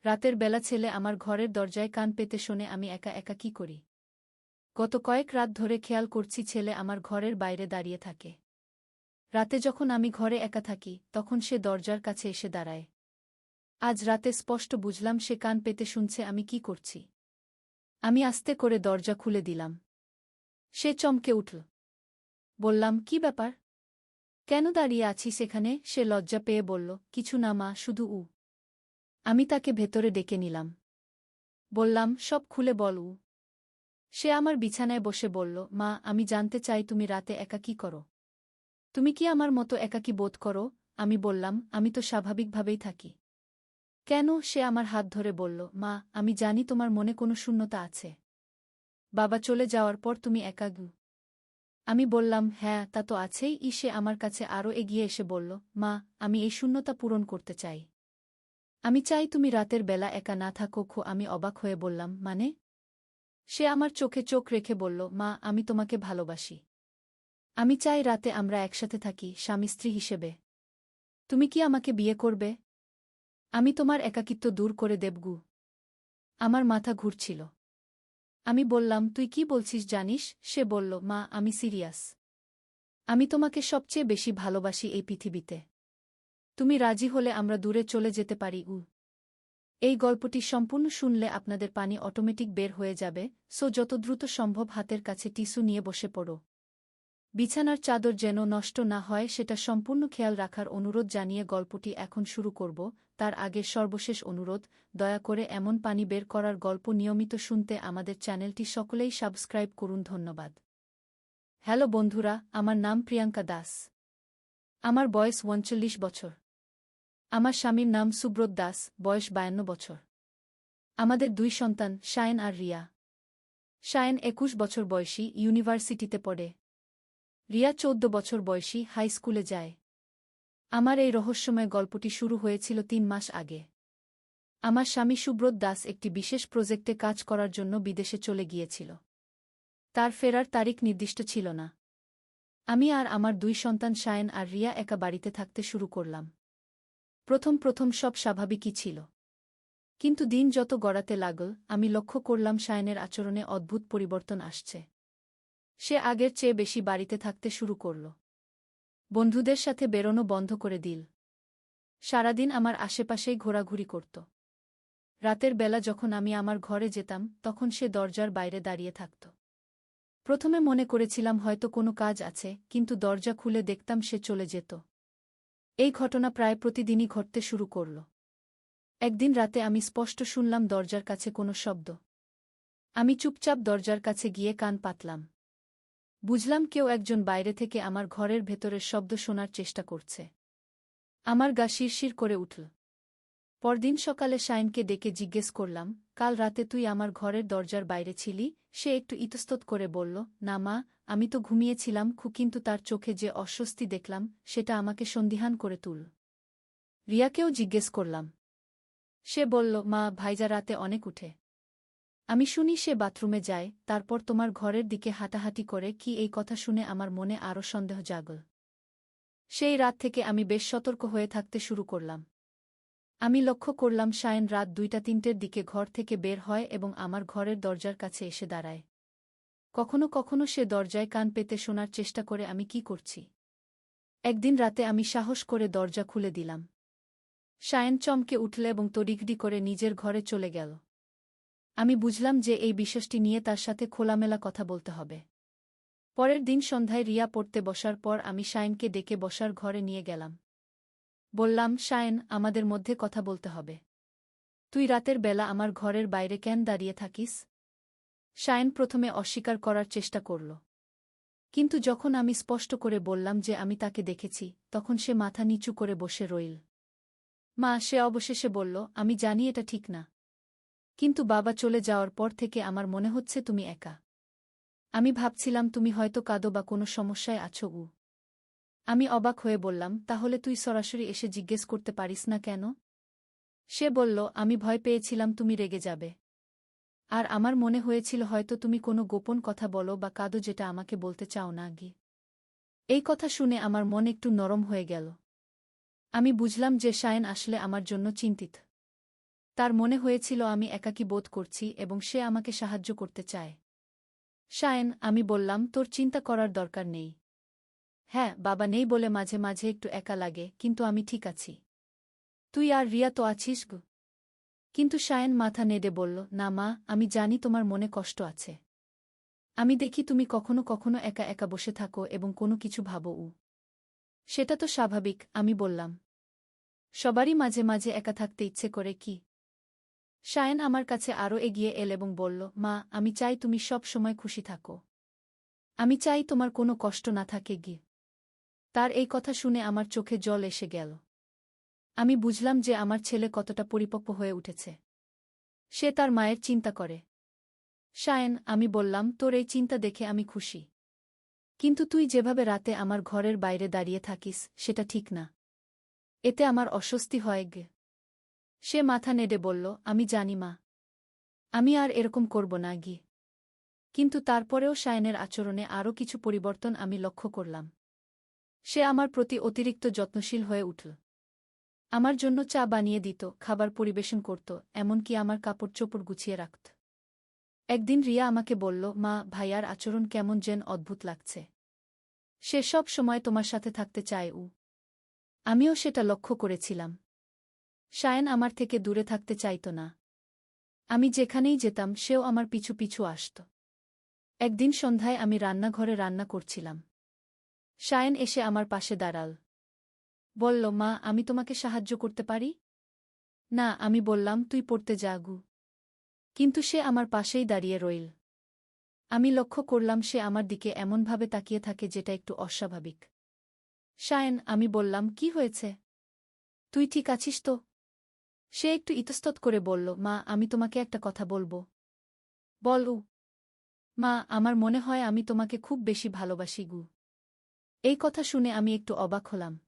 রাতের বেলা ছেলে আমার ঘরের দরজায় কান পেতে শোনে আমি একা একা কি করি। গত কয়েক রাত ধরে খেয়াল করছি ছেলে আমার ঘরের বাইরে দাঁড়িয়ে থাকে। রাতে যখন আমি ঘরে একা থাকি তখন সে দরজার কাছে এসে দাঁড়ায়। আজ রাতে স্পষ্ট বুঝলাম সে কান পেতে শুনছে আমি কি করছি। আমি আস্তে করে দরজা খুলে দিলাম। সে চমকে উঠল। বললাম, কি ব্যাপার? কেন দাঁড়িয়ে আছি সেখানে? সে লজ্জা পেয়ে বলল, কিছু না মা, শুধু আমি তাকে ভেতরে ডেকে নিলাম। বললাম, সব খুলে বল। সে আমার বিছানায় বসে বলল, মা, আমি জানতে চাই তুমি রাতে একা কি করো। তুমি কি আমার মতো একাকী বোধ করো? আমি বললাম, আমি তো স্বাভাবিকভাবেই থাকি। কেন? সে আমার হাত ধরে বলল, মা, আমি জানি তোমার মনে কোনো শূন্যতা আছে। বাবা চলে যাওয়ার পর তুমি একা। আমি বললাম, হ্যাঁ, তা তো আছেই। সে আমার কাছে আরও এগিয়ে এসে বলল, মা, আমি এই শূন্যতা পূরণ করতে চাই। আমি চাই তুমি রাতের বেলা একা না থাকো। আমি অবাক হয়ে বললাম, মানে? সে আমার চোখে চোখ রেখে বলল, মা, আমি তোমাকে ভালোবাসি। আমি চাই রাতে আমরা একসাথে থাকি, স্বামী স্ত্রী হিসেবে। তুমি কি আমাকে বিয়ে করবে? আমি তোমার একাকিত্ব দূর করে দেবগু। আমার মাথা ঘুরছিল। আমি বললাম, তুই কি বলছিস জানিস? সে বলল, মা, আমি সিরিয়াস। আমি তোমাকে সবচেয়ে বেশি ভালোবাসি এই পৃথিবীতে। তুমি রাজি হলে আমরা দূরে চলে যেতে পারি। এই গল্পটি সম্পূর্ণ শুনলে আপনাদের পানি অটোমেটিক বের হয়ে যাবে, সো যত দ্রুত সম্ভব হাতের কাছে টিস্যু নিয়ে বসে পড়ো। বিছানার চাদর যেন নষ্ট না হয় সেটা সম্পূর্ণ খেয়াল রাখার অনুরোধ জানিয়ে গল্পটি এখন শুরু করব। তার আগে সর্বশেষ অনুরোধ, দয়া করে এমন পানি বের করার গল্প নিয়মিত শুনতে আমাদের চ্যানেলটি সকলেই সাবস্ক্রাইব করুন। ধন্যবাদ। হ্যালো বন্ধুরা, আমার নাম প্রিয়াঙ্কা দাস। আমার বয়স ৩৯ বছর। আমার স্বামীর নাম সুব্রত দাস, বয়স ৫২ বছর। আমাদের ২ সন্তান, শায়েন আর রিয়া। শায়েন ২১ বছর বয়সী, ইউনিভার্সিটিতে পড়ে। রিয়া ১৪ বছর বয়সী, হাই স্কুলে যায়। আমার এই রহস্যময় গল্পটি শুরু হয়েছিল ৩ মাস আগে। আমার স্বামী সুব্রত দাস একটি বিশেষ প্রজেক্টে কাজ করার জন্য বিদেশে চলে গিয়েছিল। তার ফেরার তারিখ নির্দিষ্ট ছিল না। আমি আর আমার ২ সন্তান শায়েন আর রিয়া একা বাড়িতে থাকতে শুরু করলাম। প্রথম সব স্বাভাবিকই ছিল। কিন্তু দিন যত গড়াতে লাগল আমি লক্ষ্য করলাম শায়েনের আচরণে অদ্ভুত পরিবর্তন আসছে। সে আগের চেয়ে বেশি বাড়িতে থাকতে শুরু করল। বন্ধুদের সাথে বেরোনো বন্ধ করে দিল। সারাদিন আমার আশেপাশেই ঘোরাঘুরি করত। রাতের বেলা যখন আমি আমার ঘরে যেতাম তখন সে দরজার বাইরে দাঁড়িয়ে থাকত। প্রথমে মনে করেছিলাম হয়তো কোনো কাজ আছে, কিন্তু দরজা খুলে দেখতাম সে চলে যেত। এই ঘটনা প্রায় প্রতিদিনই ঘটতে শুরু করল। একদিন রাতে আমি স্পষ্ট শুনলাম দরজার কাছে কোনো শব্দ। আমি চুপচাপ দরজার কাছে গিয়ে কান পাতলাম। বুঝলাম কেউ একজন বাইরে থেকে আমার ঘরের ভেতরের শব্দ শোনার চেষ্টা করছে। আমার গা শিরশির করে উঠল। পরদিন সকালে শায়েনকে ডেকে জিজ্ঞেস করলাম, কাল রাতে তুই আমার ঘরের দরজার বাইরে ছিলি? সে একটু ইতস্তত করে বলল, না মা, আমি তো ঘুমিয়েছিলাম। কিন্তু তার চোখে যে অস্বস্তি দেখলাম সেটা আমাকে সন্দিহান করে তুল। রিয়াকেও জিজ্ঞেস করলাম। সে বলল, মা, ভাইজা রাতে অনেক উঠে। আমি শুনি সে বাথরুমে যায়, তারপর তোমার ঘরের দিকে হাঁটাহাঁটি করে। কি? এই কথা শুনে আমার মনে আরও সন্দেহ জাগল। সেই রাত থেকে আমি বেশ সতর্ক হয়ে থাকতে শুরু করলাম। আমি লক্ষ্য করলাম শায়েন রাত ২টা-৩টের দিকে ঘর থেকে বের হয় এবং আমার ঘরের দরজার কাছে এসে দাঁড়ায়। কখনো কখনো সে দরজায় কান পেতে শোনার চেষ্টা করে আমি কি করছি। একদিন রাতে আমি সাহস করে দরজা খুলে দিলাম। শায়েন চমকে উঠল এবং তড়িঘড়ি করে নিজের ঘরে চলে গেল। আমি বুঝলাম যে এই বিষয়টি নিয়ে তার সাথে খোলামেলা কথা বলতে হবে। পরের দিন সন্ধ্যায় রিয়া পড়তে বসার পর আমি শায়েনকে ডেকে বসার ঘরে নিয়ে গেলাম। বললাম, শায়েন, আমাদের মধ্যে কথা বলতে হবে। তুই রাতের বেলা আমার ঘরের বাইরে কেন দাঁড়িয়ে থাকিস? শায়েন প্রথমে অস্বীকার করার চেষ্টা করল। কিন্তু যখন আমি স্পষ্ট করে বললাম যে আমি তাকে দেখেছি, তখন সে মাথা নিচু করে বসে রইল। মা, সে অবশেষে বলল, আমি জানি এটা ঠিক না। কিন্তু বাবা চলে যাওয়ার পর থেকে আমার মনে হচ্ছে তুমি একা। আমি ভাবছিলাম তুমি হয়তো কাঁদো বা কোনো সমস্যায় আছো। আমি অবাক হয়ে বললাম, তাহলে তুই সরাসরি এসে জিজ্ঞেস করতে পারিস না কেন? সে বলল, আমি ভয় পেয়েছিলাম তুমি রেগে যাবে। আর আমার মনে হয়েছিল হয়তো তুমি কোনো গোপন কথা বলো বা কাঁদো যেটা আমাকে বলতে চাও না। এই কথা শুনে আমার মন একটু নরম হয়ে গেল। আমি বুঝলাম যে শায়েন আসলে আমার জন্য চিন্তিত। তার মনে হয়েছিল আমি একাকী বোধ করছি এবং সে আমাকে সাহায্য করতে চায়। শায়েন, আমি বললাম, তোর চিন্তা করার দরকার নেই। হ্যাঁ, বাবা নেই বলে মাঝে মাঝে একটু একা লাগে, কিন্তু আমি ঠিক আছি। তুই আর রিয়া তো আছিস গো। কিন্তু শায়েন মাথা নেড়ে বলল, না মা, আমি জানি তোমার মনে কষ্ট আছে। আমি দেখি তুমি কখনো কখনো একা একা বসে থাকো এবং কোনো কিছু ভাবো। সেটা তো স্বাভাবিক, আমি বললাম। সবারই মাঝে মাঝে একা থাকতে ইচ্ছে করে কি? শায়েন আমার কাছে আরও এগিয়ে এল এবং বলল, মা, আমি চাই তুমি সব সময় খুশি থাকো। আমি চাই তোমার কোনো কষ্ট না থাকে গি। তার এই কথা শুনে আমার চোখে জল এসে গেল। আমি বুঝলাম যে আমার ছেলে কতটা পরিপক্ব হয়ে উঠেছে। সে তার মায়ের চিন্তা করে। শায়েন, আমি বললাম, তোর এই চিন্তা দেখে আমি খুশি। কিন্তু তুই যেভাবে রাতে আমার ঘরের বাইরে দাঁড়িয়ে থাকিস, সেটা ঠিক না। এতে আমার অস্বস্তি হয় গে। সে মাথা নেড়ে বলল, আমি জানি মা। আমি আর এরকম করব না গি। কিন্তু তারপরেও শায়েনের আচরণে আরও কিছু পরিবর্তন আমি লক্ষ্য করলাম। সে আমার প্রতি অতিরিক্ত যত্নশীল হয়ে উঠল। আমার জন্য চা বানিয়ে দিত, খাবার পরিবেশন করত, এমনকি আমার কাপড় চোপড় গুছিয়ে রাখত। একদিন রিয়া আমাকে বলল, মা, ভাইয়ার আচরণ কেমন যেন অদ্ভুত লাগছে। সে সব সময় তোমার সাথে থাকতে চায়। আমিও সেটা লক্ষ্য করেছিলাম। শায়েন আমার থেকে দূরে থাকতে চাইত না। আমি যেখানেই যেতাম সেও আমার পিছু পিছু আসত। একদিন সন্ধ্যায় আমি রান্নাঘরে রান্না করছিলাম। শায়েন এসে আমার পাশে দাঁড়াল। বলল, মা, আমি তোমাকে সাহায্য করতে পারি? না, আমি বললাম, তুই পড়তে যা গু। কিন্তু সে আমার পাশেই দাঁড়িয়ে রইল। আমি লক্ষ্য করলাম সে আমার দিকে এমনভাবে তাকিয়ে থাকে যেটা একটু অস্বাভাবিক। শায়েন, আমি বললাম, কি হয়েছে? তুই ঠিক আছিস তো? সে একটু ইতস্তত করে বলল, মা, আমি তোমাকে একটা কথা বলবো। বল। মা, আমার মনে হয় আমি তোমাকে খুব বেশি ভালোবাসি গু। এই কথা শুনে আমি একটু অবাক হলাম।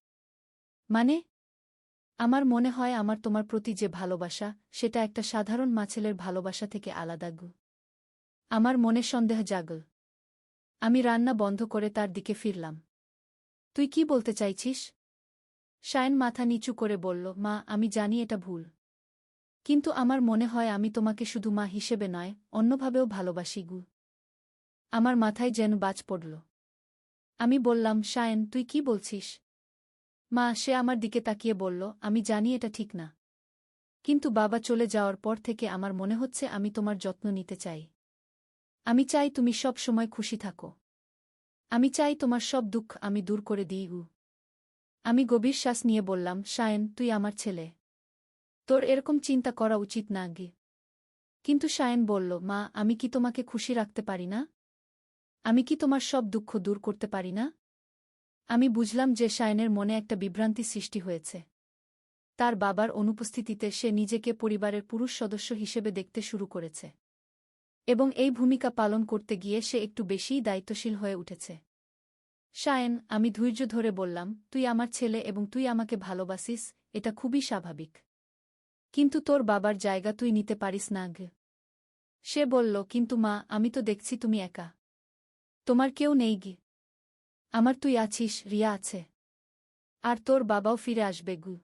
মানে? আমার মনে হয় আমার তোমার প্রতি যে ভালোবাসা, সেটা একটা সাধারণ মাছেলের ভালোবাসা থেকে আলাদা গু। আমার মনে সন্দেহ জাগল। আমি রান্না বন্ধ করে তার দিকে ফিরলাম। তুই কি বলতে চাইছিস? শায়েন মাথা নিচু করে বলল, মা, আমি জানি এটা ভুল। কিন্তু আমার মনে হয় আমি তোমাকে শুধু মা হিসেবে নয়, অন্যভাবেও ভালোবাসি গু। আমার মাথায় যেন বাজ পড়ল। আমি বললাম, শায়েন, তুই কি বলছিস? মা, সে আমার দিকে তাকিয়ে বলল, আমি জানি এটা ঠিক না। কিন্তু বাবা চলে যাওয়ার পর থেকে আমার মনে হচ্ছে আমি তোমার যত্ন নিতে চাই। আমি চাই তুমি সব সময় খুশি থাকো। আমি চাই তোমার সব দুঃখ আমি দূর করে দিই। আমি গভীর শ্বাস নিয়ে বললাম, শায়েন, তুই আমার ছেলে। তোর এরকম চিন্তা করা উচিত না গি। কিন্তু শায়েন বলল, মা, আমি কি তোমাকে খুশি রাখতে পারি না? আমি কি তোমার সব দুঃখ দূর করতে পারি না? আমি বুঝলাম যে শায়েনের মনে একটা বিভ্রান্তি সৃষ্টি হয়েছে। তার বাবার অনুপস্থিতিতে সে নিজেকে পরিবারের পুরুষ সদস্য হিসেবে দেখতে শুরু করেছে। এবং এই ভূমিকা পালন করতে গিয়ে সে একটু বেশিই দায়িত্বশীল হয়ে উঠেছে। শায়েন, আমি ধৈর্য ধরে বললাম, তুই আমার ছেলে এবং তুই আমাকে ভালোবাসিস, এটা খুবই স্বাভাবিক। কিন্তু তোর বাবার জায়গা তুই নিতে পারিস না গে। সে বলল, কিন্তু মা, আমি তো দেখছি তুমি একা। তোমার কেউ নেই গে। আমার তুই আছিস, রিয়া আছে। আর তোর বাবাও ফিরে আসবে গু।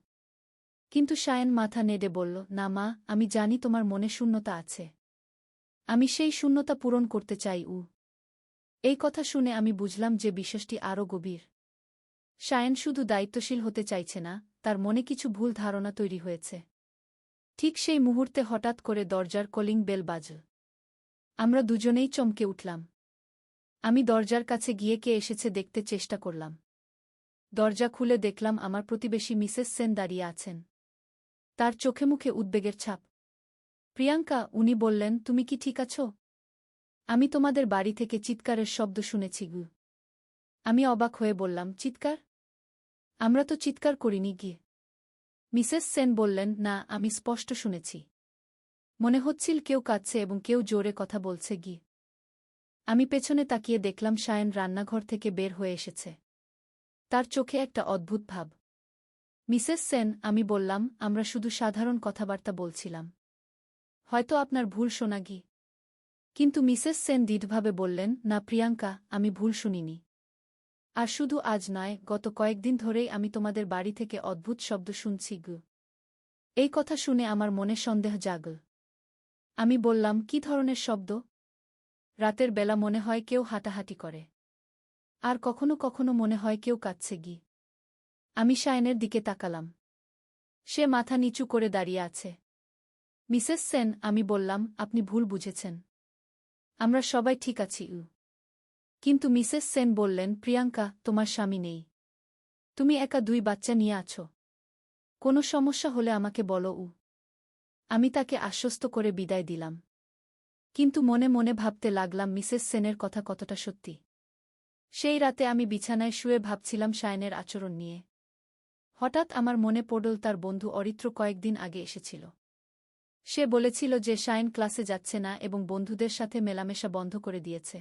কিন্তু শায়েন মাথা নেড়ে বলল, না মা, আমি জানি তোমার মনে শূন্যতা আছে। আমি সেই শূন্যতা পূরণ করতে চাই। এই কথা শুনে আমি বুঝলাম যে বিষয়টি আরও গভীর। শায়েন শুধু দায়িত্বশীল হতে চাইছে না, তার মনে কিছু ভুল ধারণা তৈরি হয়েছে। ঠিক সেই মুহূর্তে হঠাৎ করে দরজার কলিং বেল বাজল। আমরা দুজনেই চমকে উঠলাম। আমি দরজার কাছে গিয়ে কে এসেছে দেখতে চেষ্টা করলাম। দরজা খুলে দেখলাম আমার প্রতিবেশী মিসেস সেন দাঁড়িয়ে আছেন। তার চোখে মুখে উদ্বেগের ছাপ। প্রিয়াঙ্কা, উনি বললেন, তুমি কি ঠিক আছো? আমি তোমাদের বাড়ি থেকে চিৎকারের শব্দ শুনেছি গু। আমি অবাক হয়ে বললাম, চিৎকার? আমরা তো চিৎকার করিনি গিয়ে। মিসেস সেন বললেন, না, আমি স্পষ্ট শুনেছি। মনে হচ্ছিল কেউ কাঁদছে এবং কেউ জোরে কথা বলছে গি। আমি পেছনে তাকিয়ে দেখলাম শায়েন রান্নাঘর থেকে বের হয়ে এসেছে। তার চোখে একটা অদ্ভুত ভাব। মিসেস সেন, আমি বললাম, আমরা শুধু সাধারণ কথাবার্তা বলছিলাম। হয়তো আপনার ভুল শোনা গি। কিন্তু মিসেস সেন দৃঢ়ভাবে বললেন, না প্রিয়াঙ্কা, আমি ভুল শুনিনি। আর শুধু আজ নয়, গত কয়েকদিন ধরেই আমি তোমাদের বাড়ি থেকে অদ্ভুত শব্দ শুনছি গু। এই কথা শুনে আমার মনে সন্দেহ জাগল। আমি বললাম, কি ধরনের শব্দ? রাতের বেলা মনে হয় কেউ হাঁটাহাঁটি করে, আর কখনো কখনো মনে হয় কেউ কাঁদছে গি। আমি শায়নের দিকে তাকালাম। সে মাথা নিচু করে দাঁড়িয়ে আছে। মিসেস সেন, আমি বললাম, আপনি ভুল বুঝেছেন। আমরা সবাই ঠিক আছি। কিন্তু মিসেস সেন বললেন, প্রিয়াঙ্কা, তোমার স্বামী নেই। তুমি একা 2 বাচ্চা নিয়ে আছো। কোনো সমস্যা হলে আমাকে বলো। আমি তাকে আশ্বস্ত করে বিদায় দিলাম। কিন্তু মনে মনে ভাবতে লাগলাম মিসেস সেনের কথা কতটা সত্যি। সেই রাতে আমি বিছানায় শুয়ে ভাবছিলাম শায়নের আচরণ নিয়ে। হঠাৎ আমার মনে পড়ল তার বন্ধু অরিত্র কয়েকদিন আগে এসেছিল। সে বলেছিল যে শায়ন ক্লাসে যাচ্ছে না এবং বন্ধুদের সাথে মেলামেশা বন্ধ করে দিয়েছে।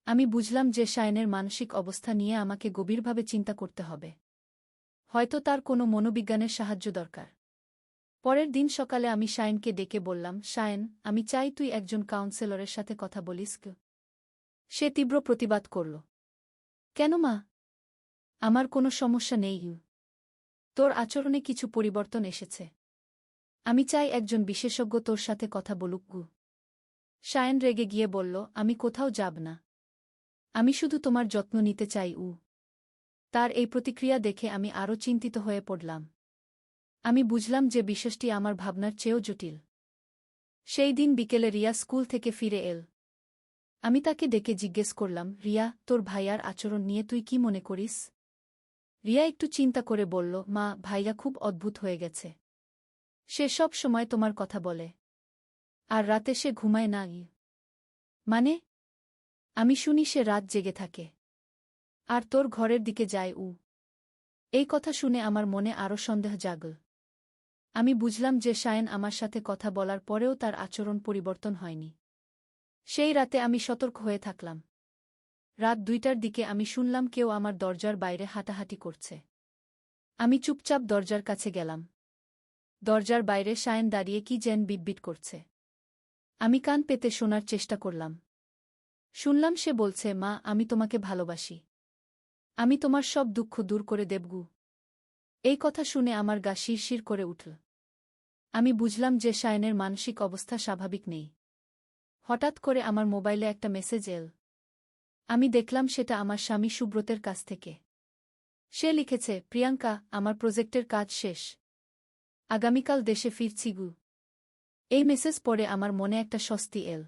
আমি বুঝলাম যে শায়নের মানসিক অবস্থা নিয়ে আমাকে গভীরভাবে চিন্তা করতে হবে। হয়তো তার কোনো মনোবিজ্ঞানের সাহায্য দরকার। পরের দিন সকালে আমি শায়নকে ডেকে বললাম, শায়ন, আমি চাই তুই একজন কাউন্সেলরের সাথে কথা বলিস। সে তীব্র প্রতিবাদ করল। কেন মা? আমার কোনো সমস্যা নেই। তোর আচরণে কিছু পরিবর্তন এসেছে। আমি চাই একজন বিশেষজ্ঞ তোর সাথে কথা বলুক। শায়ন রেগে গিয়ে বলল, আমি কোথাও যাব না। আমি শুধু তোমার যত্ন নিতে চাই। তার এই প্রতিক্রিয়া দেখে আমি আরও চিন্তিত হয়ে পড়লাম। আমি বুঝলাম যে বিষয়টি আমার ভাবনার চেয়েও জটিল। সেই দিন বিকেলে রিয়া স্কুল থেকে ফিরে এল। আমি তাকে ডেকে জিজ্ঞেস করলাম, রিয়া, তোর ভাইয়ার আচরণ নিয়ে তুই কি মনে করিস? রিয়া একটু চিন্তা করে বলল, মা, ভাইয়া খুব অদ্ভুত হয়ে গেছে। সে সব সময় তোমার কথা বলে, আর রাতে সে ঘুমায় না। মানে? আমি শুনি সে রাত জেগে থাকে, আর তোর ঘরের দিকে যায়। এই কথা শুনে আমার মনে আরও সন্দেহ জাগল। আমি বুঝলাম যে শায়ন আমার সাথে কথা বলার পরেও তার আচরণ পরিবর্তন হয়নি। সেই রাতে আমি সতর্ক হয়ে থাকলাম। রাত 2টার দিকে আমি শুনলাম কেউ আমার দরজার বাইরে হাঁটাহাঁটি করছে। আমি চুপচাপ দরজার কাছে গেলাম। দরজার বাইরে শায়ন দাঁড়িয়ে কি যেন বিটবিট করছে। আমি কান পেতে শোনার চেষ্টা করলাম। শুনলাম সে বলছে, মা, আমি তোমাকে ভালোবাসি। আমি তোমার সব দুঃখ দূর করে দেবগু। এই কথা শুনে আমার গা শিরশির করে উঠল। আমি বুঝলাম যে শায়নের মানসিক অবস্থা স্বাভাবিক নেই। হঠাৎ করে আমার মোবাইলে একটা মেসেজ এল। আমি দেখলাম সেটা আমার স্বামী সুব্রতের কাছ থেকে। সে লিখেছে, প্রিয়াঙ্কা, আমার প্রজেক্টের কাজ শেষ। আগামীকাল দেশে ফিরছি। এই মেসেজ পড়ে আমার মনে একটা স্বস্তি এল।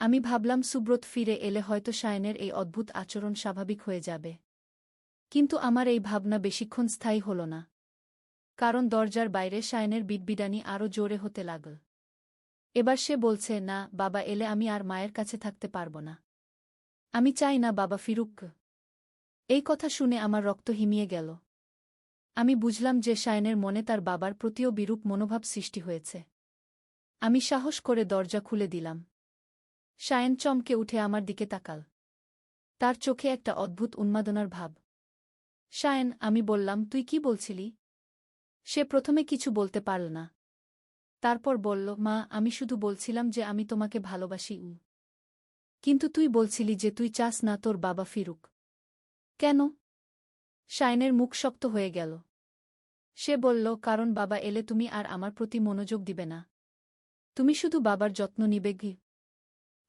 আমি ভাবলাম সুব্রত ফিরে এলে হয়তো শায়নের এই অদ্ভুত আচরণ স্বাভাবিক হয়ে যাবে। কিন্তু আমার এই ভাবনা বেশিক্ষণ স্থায়ী হল না। কারণ দরজার বাইরে শায়নের বিটবিটানি আরও জোরে হতে লাগল। এবার সে বলছে, না, বাবা এলে আমি আর মায়ের কাছে থাকতে পারব না। আমি চাই না বাবা ফিরুক। এই কথা শুনে আমার রক্ত হিমিয়ে গেল। আমি বুঝলাম যে শায়নের মনে তার বাবার প্রতিও বিরূপ মনোভাব সৃষ্টি হয়েছে। আমি সাহস করে দরজা খুলে দিলাম। শায়ন চমকে উঠে আমার দিকে তাকাল। তার চোখে একটা অদ্ভুত উন্মাদনার ভাব। শায়ন, আমি বললাম, তুই কি বলছিলি? সে প্রথমে কিছু বলতে পারল না। তারপর বলল, মা, আমি শুধু বলছিলাম যে আমি তোমাকে ভালোবাসি। কিন্তু তুই বলছিলি যে তুই চাস না তোর বাবা ফিরুক। কেন? শায়নের মুখ শক্ত হয়ে গেল। সে বলল, কারণ বাবা এলে তুমি আর আমার প্রতি মনোযোগ দিবে না। তুমি শুধু বাবার যত্ন নিবে।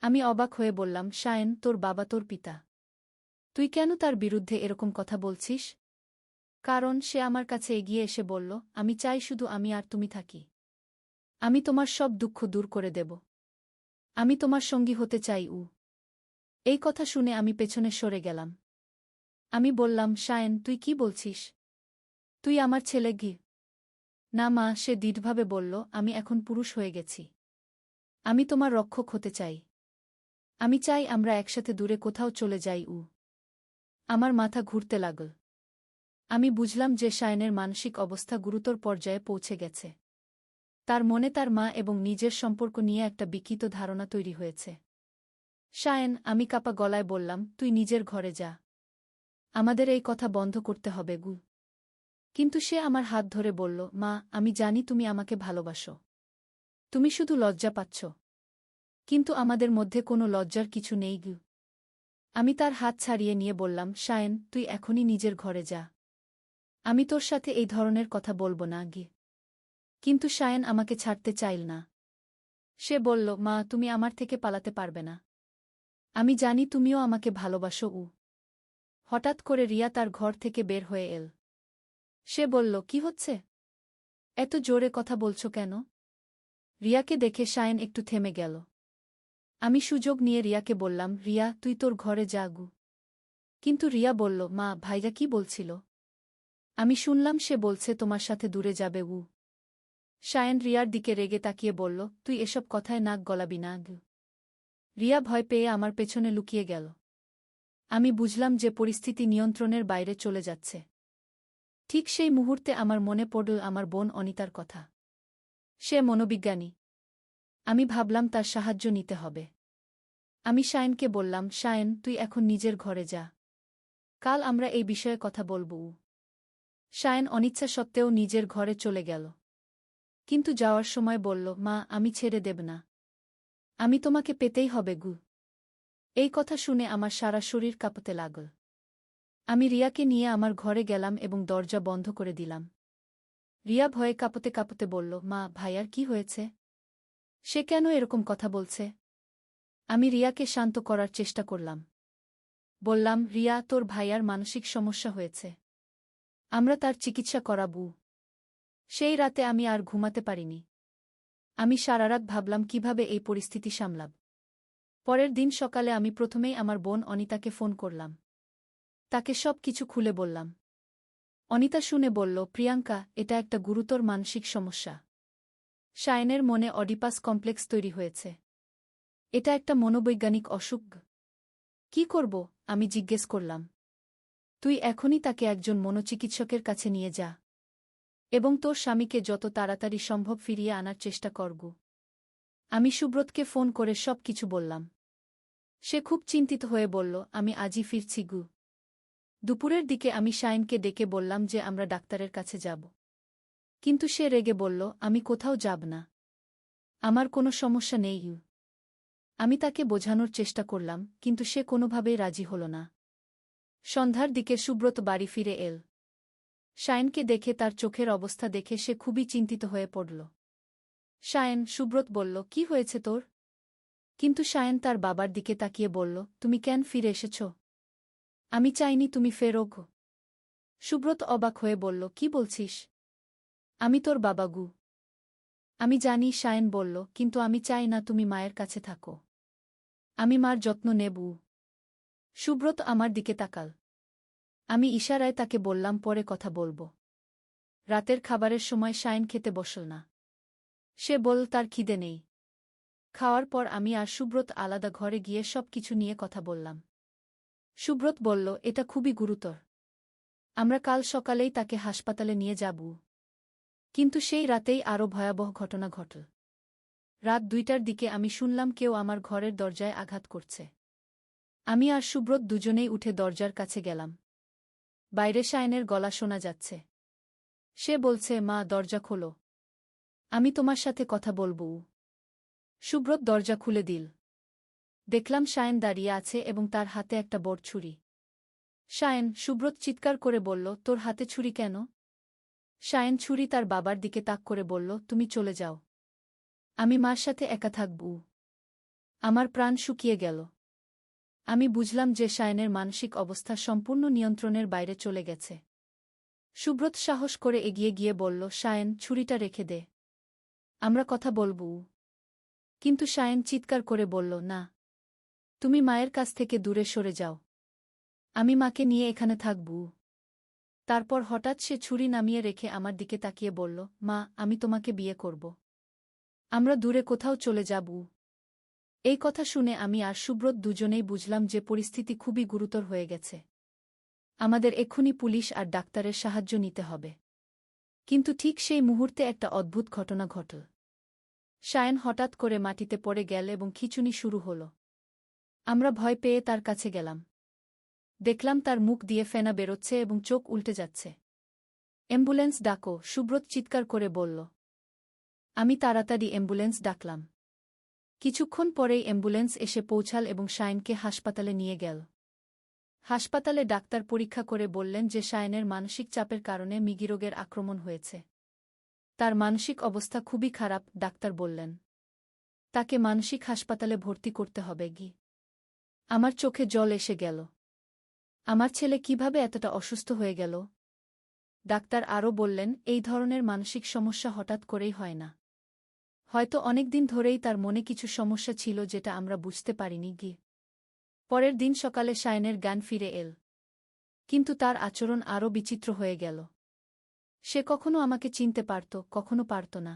আমি অবাক হয়ে বললাম, শায়ন, তোর বাবা তোর পিতা। তুই কেন তার বিরুদ্ধে এরকম কথা বলছিস? কারণ সে আমার কাছে এগিয়ে এসে বলল, আমি চাই শুধু আমি আর তুমি থাকি। আমি তোমার সব দুঃখ দূর করে দেব। আমি তোমার সঙ্গী হতে চাই। এই কথা শুনে আমি পেছনে সরে গেলাম। আমি বললাম, শায়ন, তুই কি বলছিস? তুই আমার ছেলে। না মা, সে দৃঢ়ভাবে বলল, আমি এখন পুরুষ হয়ে গেছি। আমি তোমার রক্ষক হতে চাই। আমি চাই আমরা একসাথে দূরে কোথাও চলে যাই। আমার মাথা ঘুরতে লাগল। আমি বুঝলাম যে শায়নের মানসিক অবস্থা গুরুতর পর্যায়ে পৌঁছে গেছে। তার মনে তার মা এবং নিজের সম্পর্ক নিয়ে একটা বিকৃত ধারণা তৈরি হয়েছে। শায়ন, আমি কাঁপা গলায় বললাম, তুই নিজের ঘরে যা। আমাদের এই কথা বন্ধ করতে হবে। কিন্তু সে আমার হাত ধরে বলল, মা, আমি জানি তুমি আমাকে ভালোবাসো। তুমি শুধু লজ্জা পাচ্ছ। কিন্তু আমাদের মধ্যে কোনো লজ্জার কিছু নেই। আমি তার হাত ছাড়িয়ে নিয়ে বললাম, শায়ন, তুই এখনই নিজের ঘরে যা। আমি তোর সাথে এই ধরনের কথা বলবো না। কিন্তু শায়েন আমাকে ছাড়তে চাইল না। সে বলল, মা, তুমি আমার থেকে পালাতে পারবে না। আমি জানি তুমিও আমাকে ভালোবাসো। হঠাৎ করে রিয়া তার ঘর থেকে বের হয়ে এল। সে বলল, কি হচ্ছে? এত জোরে কথা বলছো কেন? রিয়াকে দেখে শায়েন একটু থেমে গেল। আমি সুযোগ নিয়ে রিয়াকে বললাম, রিয়া, তুই তোর ঘরে যা গু। কিন্তু রিয়া বলল, মা, ভাইরা কি বলছিল? আমি শুনলাম সে বলছে তোমার সাথে দূরে যাবে। শায়েন রিয়ার দিকে রেগে তাকিয়ে বলল, তুই এসব কথায় নাক গলাবি না। রিয়া ভয় পেয়ে আমার পেছনে লুকিয়ে গেল। আমি বুঝলাম যে পরিস্থিতি নিয়ন্ত্রণের বাইরে চলে যাচ্ছে। ঠিক সেই মুহূর্তে আমার মনে পড়ল আমার বোন অনিতার কথা। সে মনোবিজ্ঞানী। আমি ভাবলাম তার সাহায্য নিতে হবে। আমি শায়েনকে বললাম, শায়েন, তুই এখন নিজের ঘরে যা। কাল আমরা এই বিষয়ে কথা বলব। শায়েন অনিচ্ছা সত্ত্বেও নিজের ঘরে চলে গেল। কিন্তু যাওয়ার সময় বলল, মা, আমি ছেড়ে দেব না। আমি তোমাকে পেতেই হবে গু। এই কথা শুনে আমার সারা শরীর কাঁপতে লাগল। আমি রিয়াকে নিয়ে আমার ঘরে গেলাম এবং দরজা বন্ধ করে দিলাম। রিয়া ভয়ে কাঁপতে কাঁপতে বলল, মা, ভাইয়ার কি হয়েছে? সে কেন এরকম কথা বলছে? আমি রিয়াকে শান্ত করার চেষ্টা করলাম। বললাম, রিয়া, তোর ভাইয়ার মানসিক সমস্যা হয়েছে। আমরা তার চিকিৎসা করাবো। সেই রাতে আমি আর ঘুমাতে পারিনি। আমি সারারাত ভাবলাম কিভাবে এই পরিস্থিতি সামলাব। পরের দিন সকালে আমি প্রথমেই আমার বোন অনিতাকে ফোন করলাম। তাকে সব কিছু খুলে বললাম। অনিতা শুনে বলল, প্রিয়াঙ্কা, এটা একটা গুরুতর মানসিক সমস্যা। শায়েনের মনে অডিপাস কমপ্লেক্স তৈরি হয়েছে। এটা একটা মনোবৈজ্ঞানিক অসুখ। কি করব? আমি জিজ্ঞেস করলাম। তুই এখনই তাকে একজন মনোচিকিৎসকের কাছে নিয়ে যা। এবং তোর স্বামীকে যত তাড়াতাড়ি সম্ভব ফিরিয়ে আনার চেষ্টা করগু। আমি সুব্রতকে ফোন করে সব কিছু বললাম। সে খুব চিন্তিত হয়ে বলল, আমি আজই ফিরছি গু। দুপুরের দিকে আমি শায়েনকে ডেকে বললাম যে আমরা ডাক্তারের কাছে যাব। কিন্তু সে রেগে বলল, আমি কোথাও যাব না। আমার কোনো সমস্যা নেই। আমি তাকে বোঝানোর চেষ্টা করলাম, কিন্তু সে কোনোভাবেই রাজি হল না। সন্ধ্যার দিকে সুব্রত বাড়ি ফিরে এল। শায়েনকে দেখে তার চোখের অবস্থা দেখে সে খুবই চিন্তিত হয়ে পড়ল। শায়েন, সুব্রত বলল, কি হয়েছে তোর? কিন্তু শায়েন তার বাবার দিকে তাকিয়ে বলল, তুমি কেন ফিরে এসেছ? আমি চাইনি তুমি ফেরো গো। সুব্রত অবাক হয়ে বলল, কি বলছিস? আমি তোর বাবা গু। আমি জানি, শায়েন বলল, কিন্তু আমি চাই না তুমি মায়ের কাছে থাকো। আমি মার যত্ন নেব। সুব্রত আমার দিকে তাকাল। আমি ইশারায় তাকে বললাম, পরে কথা বলব। রাতের খাবারের সময় শায়েন খেতে বসল না। সে বলল তার খিদে নেই। খাওয়ার পর আমি আর সুব্রত আলাদা ঘরে গিয়ে সব কিছু নিয়ে কথা বললাম। সুব্রত বলল, এটা খুবই গুরুতর। আমরা কাল সকালেই তাকে হাসপাতালে নিয়ে যাব। কিন্তু সেই রাতেই আরও ভয়াবহ ঘটনা ঘটল। রাত 2টার দিকে আমি শুনলাম কেউ আমার ঘরের দরজায় আঘাত করছে। আমি আর সুব্রত দুজনেই উঠে দরজার কাছে গেলাম। বাইরে শায়েনের গলা শোনা যাচ্ছে। সে বলছে, মা, দরজা খোলো। আমি তোমার সাথে কথা বলবো। সুব্রত দরজা খুলে দিল। দেখলাম শায়েন দাঁড়িয়ে আছে এবং তার হাতে একটা বড় ছুরি। শায়েন, সুব্রত চিৎকার করে বলল, তোর হাতে ছুরি কেন? শায়েন ছুরি তার বাবার দিকে তাক করে বলল, তুমি চলে যাও। আমি মার সাথে একা থাকব। আমার প্রাণ শুকিয়ে গেল। আমি বুঝলাম যে শায়েনের মানসিক অবস্থা সম্পূর্ণ নিয়ন্ত্রণের বাইরে চলে গেছে। সুব্রত সাহস করে এগিয়ে গিয়ে বলল, শায়েন, ছুরিটা রেখে দে। আমরা কথা বলব। কিন্তু শায়েন চিৎকার করে বলল, না। তুমি মায়ের কাছ থেকে দূরে সরে যাও। আমি মাকে নিয়ে এখানে থাকব। তারপর হঠাৎ সে ছুরি নামিয়ে রেখে আমার দিকে তাকিয়ে বলল, মা, আমি তোমাকে বিয়ে করব। আমরা দূরে কোথাও চলে যাব। এই কথা শুনে আমি আর সুব্রত দুজনেই বুঝলাম যে পরিস্থিতি খুবই গুরুতর হয়ে গেছে। আমাদের এক্ষুনি পুলিশ আর ডাক্তারের সাহায্য নিতে হবে। কিন্তু ঠিক সেই মুহূর্তে একটা অদ্ভুত ঘটনা ঘটল। শায়েন হঠাৎ করে মাটিতে পড়ে গেল এবং খিঁচুনি শুরু হল। আমরা ভয় পেয়ে তার কাছে গেলাম। দেখলাম তার মুখ দিয়ে ফেনা বেরোচ্ছে এবং চোখ উল্টে যাচ্ছে। অ্যাম্বুলেন্স ডাকো, সুব্রত চিৎকার করে বলল। আমি তাড়াতাড়ি অ্যাম্বুলেন্স ডাকলাম। কিছুক্ষণ পরেই অ্যাম্বুলেন্স এসে পৌঁছাল এবং শায়েনকে হাসপাতালে নিয়ে গেল। হাসপাতালে ডাক্তার পরীক্ষা করে বললেন যে শায়েনের মানসিক চাপের কারণে মৃগীরোগের আক্রমণ হয়েছে। তার মানসিক অবস্থা খুবই খারাপ, ডাক্তার বললেন। তাকে মানসিক হাসপাতালে ভর্তি করতে হবে কি। আমার চোখে জল এসে গেল। আমার ছেলে কিভাবে এতটা অসুস্থ হয়ে গেল? ডাক্তার আরও বললেন, এই ধরনের মানসিক সমস্যা হঠাৎ করেই হয় না। হয়তো অনেক দিন ধরেই তার মনে কিছু সমস্যা ছিল যেটা আমরা বুঝতে পারিনি কি। পরের দিন সকালে শায়নের জ্ঞান ফিরে এল। কিন্তু তার আচরণ আরও বিচিত্র হয়ে গেল। সে কখনো আমাকে চিনতে পারত, কখনো পারত না।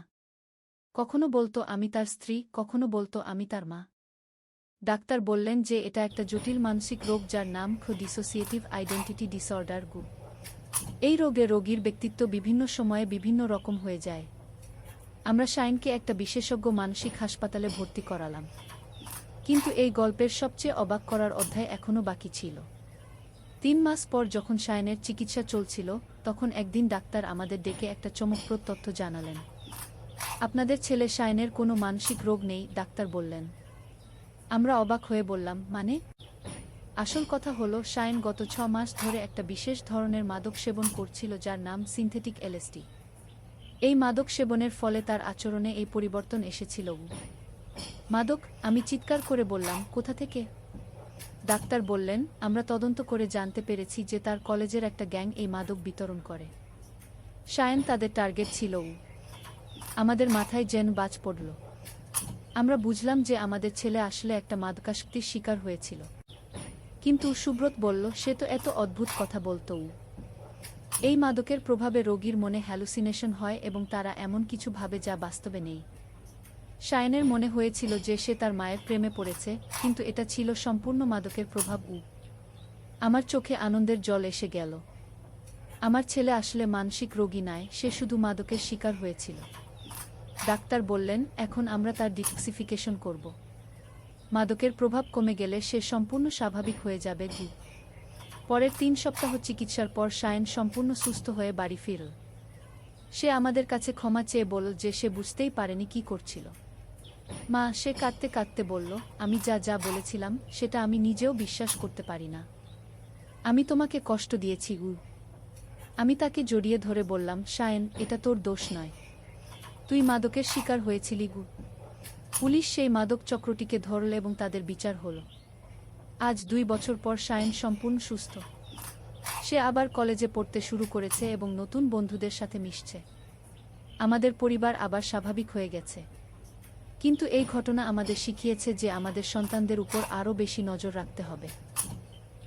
কখনো বলতো আমি তার স্ত্রী, কখনো বলতো আমি তার মা। ডাক্তার বললেন যে এটা একটা জটিল মানসিক রোগ যার নাম ডিসোসিয়েটিভ আইডেন্টিটি ডিসঅর্ডার গু। এই রোগে রোগীর ব্যক্তিত্ব বিভিন্ন সময়ে বিভিন্ন রকম হয়ে যায়। আমরা শাইনকে একটা বিশেষজ্ঞ মানসিক হাসপাতালে ভর্তি করালাম। কিন্তু এই গল্পের সবচেয়ে অবাক করার অধ্যায় এখনও বাকি ছিল। ৩ মাস পর যখন শায়নের চিকিৎসা চলছিল, তখন একদিন ডাক্তার আমাদের ডেকে একটা চমকপ্রদ তথ্য জানালেন। আপনাদের ছেলে শায়নের কোনো মানসিক রোগ নেই, ডাক্তার বললেন। আমরা অবাক হয়ে বললাম, মানে? আসল কথা হলো, শায়ন গত ৬ মাস ধরে একটা বিশেষ ধরনের মাদক সেবন করছিল যার নাম সিনথেটিক এলএসডি। এই মাদক সেবনের ফলে তার আচরণে এই পরিবর্তন এসেছিল। মাদক? আমি চিৎকার করে বললাম, কোথা থেকে? ডাক্তার বললেন, আমরা তদন্ত করে জানতে পেরেছি যে তার কলেজের একটা গ্যাং এই মাদক বিতরণ করে। শায়ন তাদের টার্গেট ছিল। আমাদের মাথায় যেন বাজ পড়ল। আমরা বুঝলাম যে আমাদের ছেলে আসলে একটা মাদকাসক্তির শিকার হয়েছিল। কিন্তু সুব্রত বলল, সে তো এত অদ্ভুত কথা বলতো। এই মাদকের প্রভাবে রোগীর মনে হ্যালুসিনেশন হয় এবং তারা এমন কিছু ভাবে যা বাস্তবে নেই। শায়নের মনে হয়েছিল যে সে তার মায়ের প্রেমে পড়েছে, কিন্তু এটা ছিল সম্পূর্ণ মাদকের প্রভাব। আমার চোখে আনন্দের জল এসে গেল। আমার ছেলে আসলে মানসিক রোগী নয়, সে শুধু মাদকের শিকার হয়েছিল। ডাক্তার বললেন, এখন আমরা তার ডিটক্সিফিকেশন করব। মাদকের প্রভাব কমে গেলে সে সম্পূর্ণ স্বাভাবিক হয়ে যাবে। পরের ৩ সপ্তাহ চিকিৎসার পর শায়ন সম্পূর্ণ সুস্থ হয়ে বাড়ি ফিরল। সে আমাদের কাছে ক্ষমা চেয়ে বলল যে সে বুঝতেই পারেনি কি করছিল। মা, সে কাঁদতে কাঁদতে বলল, আমি যা যা বলেছিলাম সেটা আমি নিজেও বিশ্বাস করতে পারি না। আমি তোমাকে কষ্ট দিয়েছি। আমি তাকে জড়িয়ে ধরে বললাম, শায়ন, এটা তোর দোষ নয়। তুই মাদকের শিকার হয়েছিলি। পুলিশ সেই মাদক চক্রটিকে ধরল এবং তাদের বিচার হল। আজ ২ বছর পর শায়ন সম্পূর্ণ সুস্থ। সে আবার কলেজে পড়তে শুরু করেছে এবং নতুন বন্ধুদের সাথে মিশছে। আমাদের পরিবার আবার স্বাভাবিক হয়ে গেছে। কিন্তু এই ঘটনা আমাদের শিখিয়েছে যে আমাদের সন্তানদের উপর আরও বেশি নজর রাখতে হবে।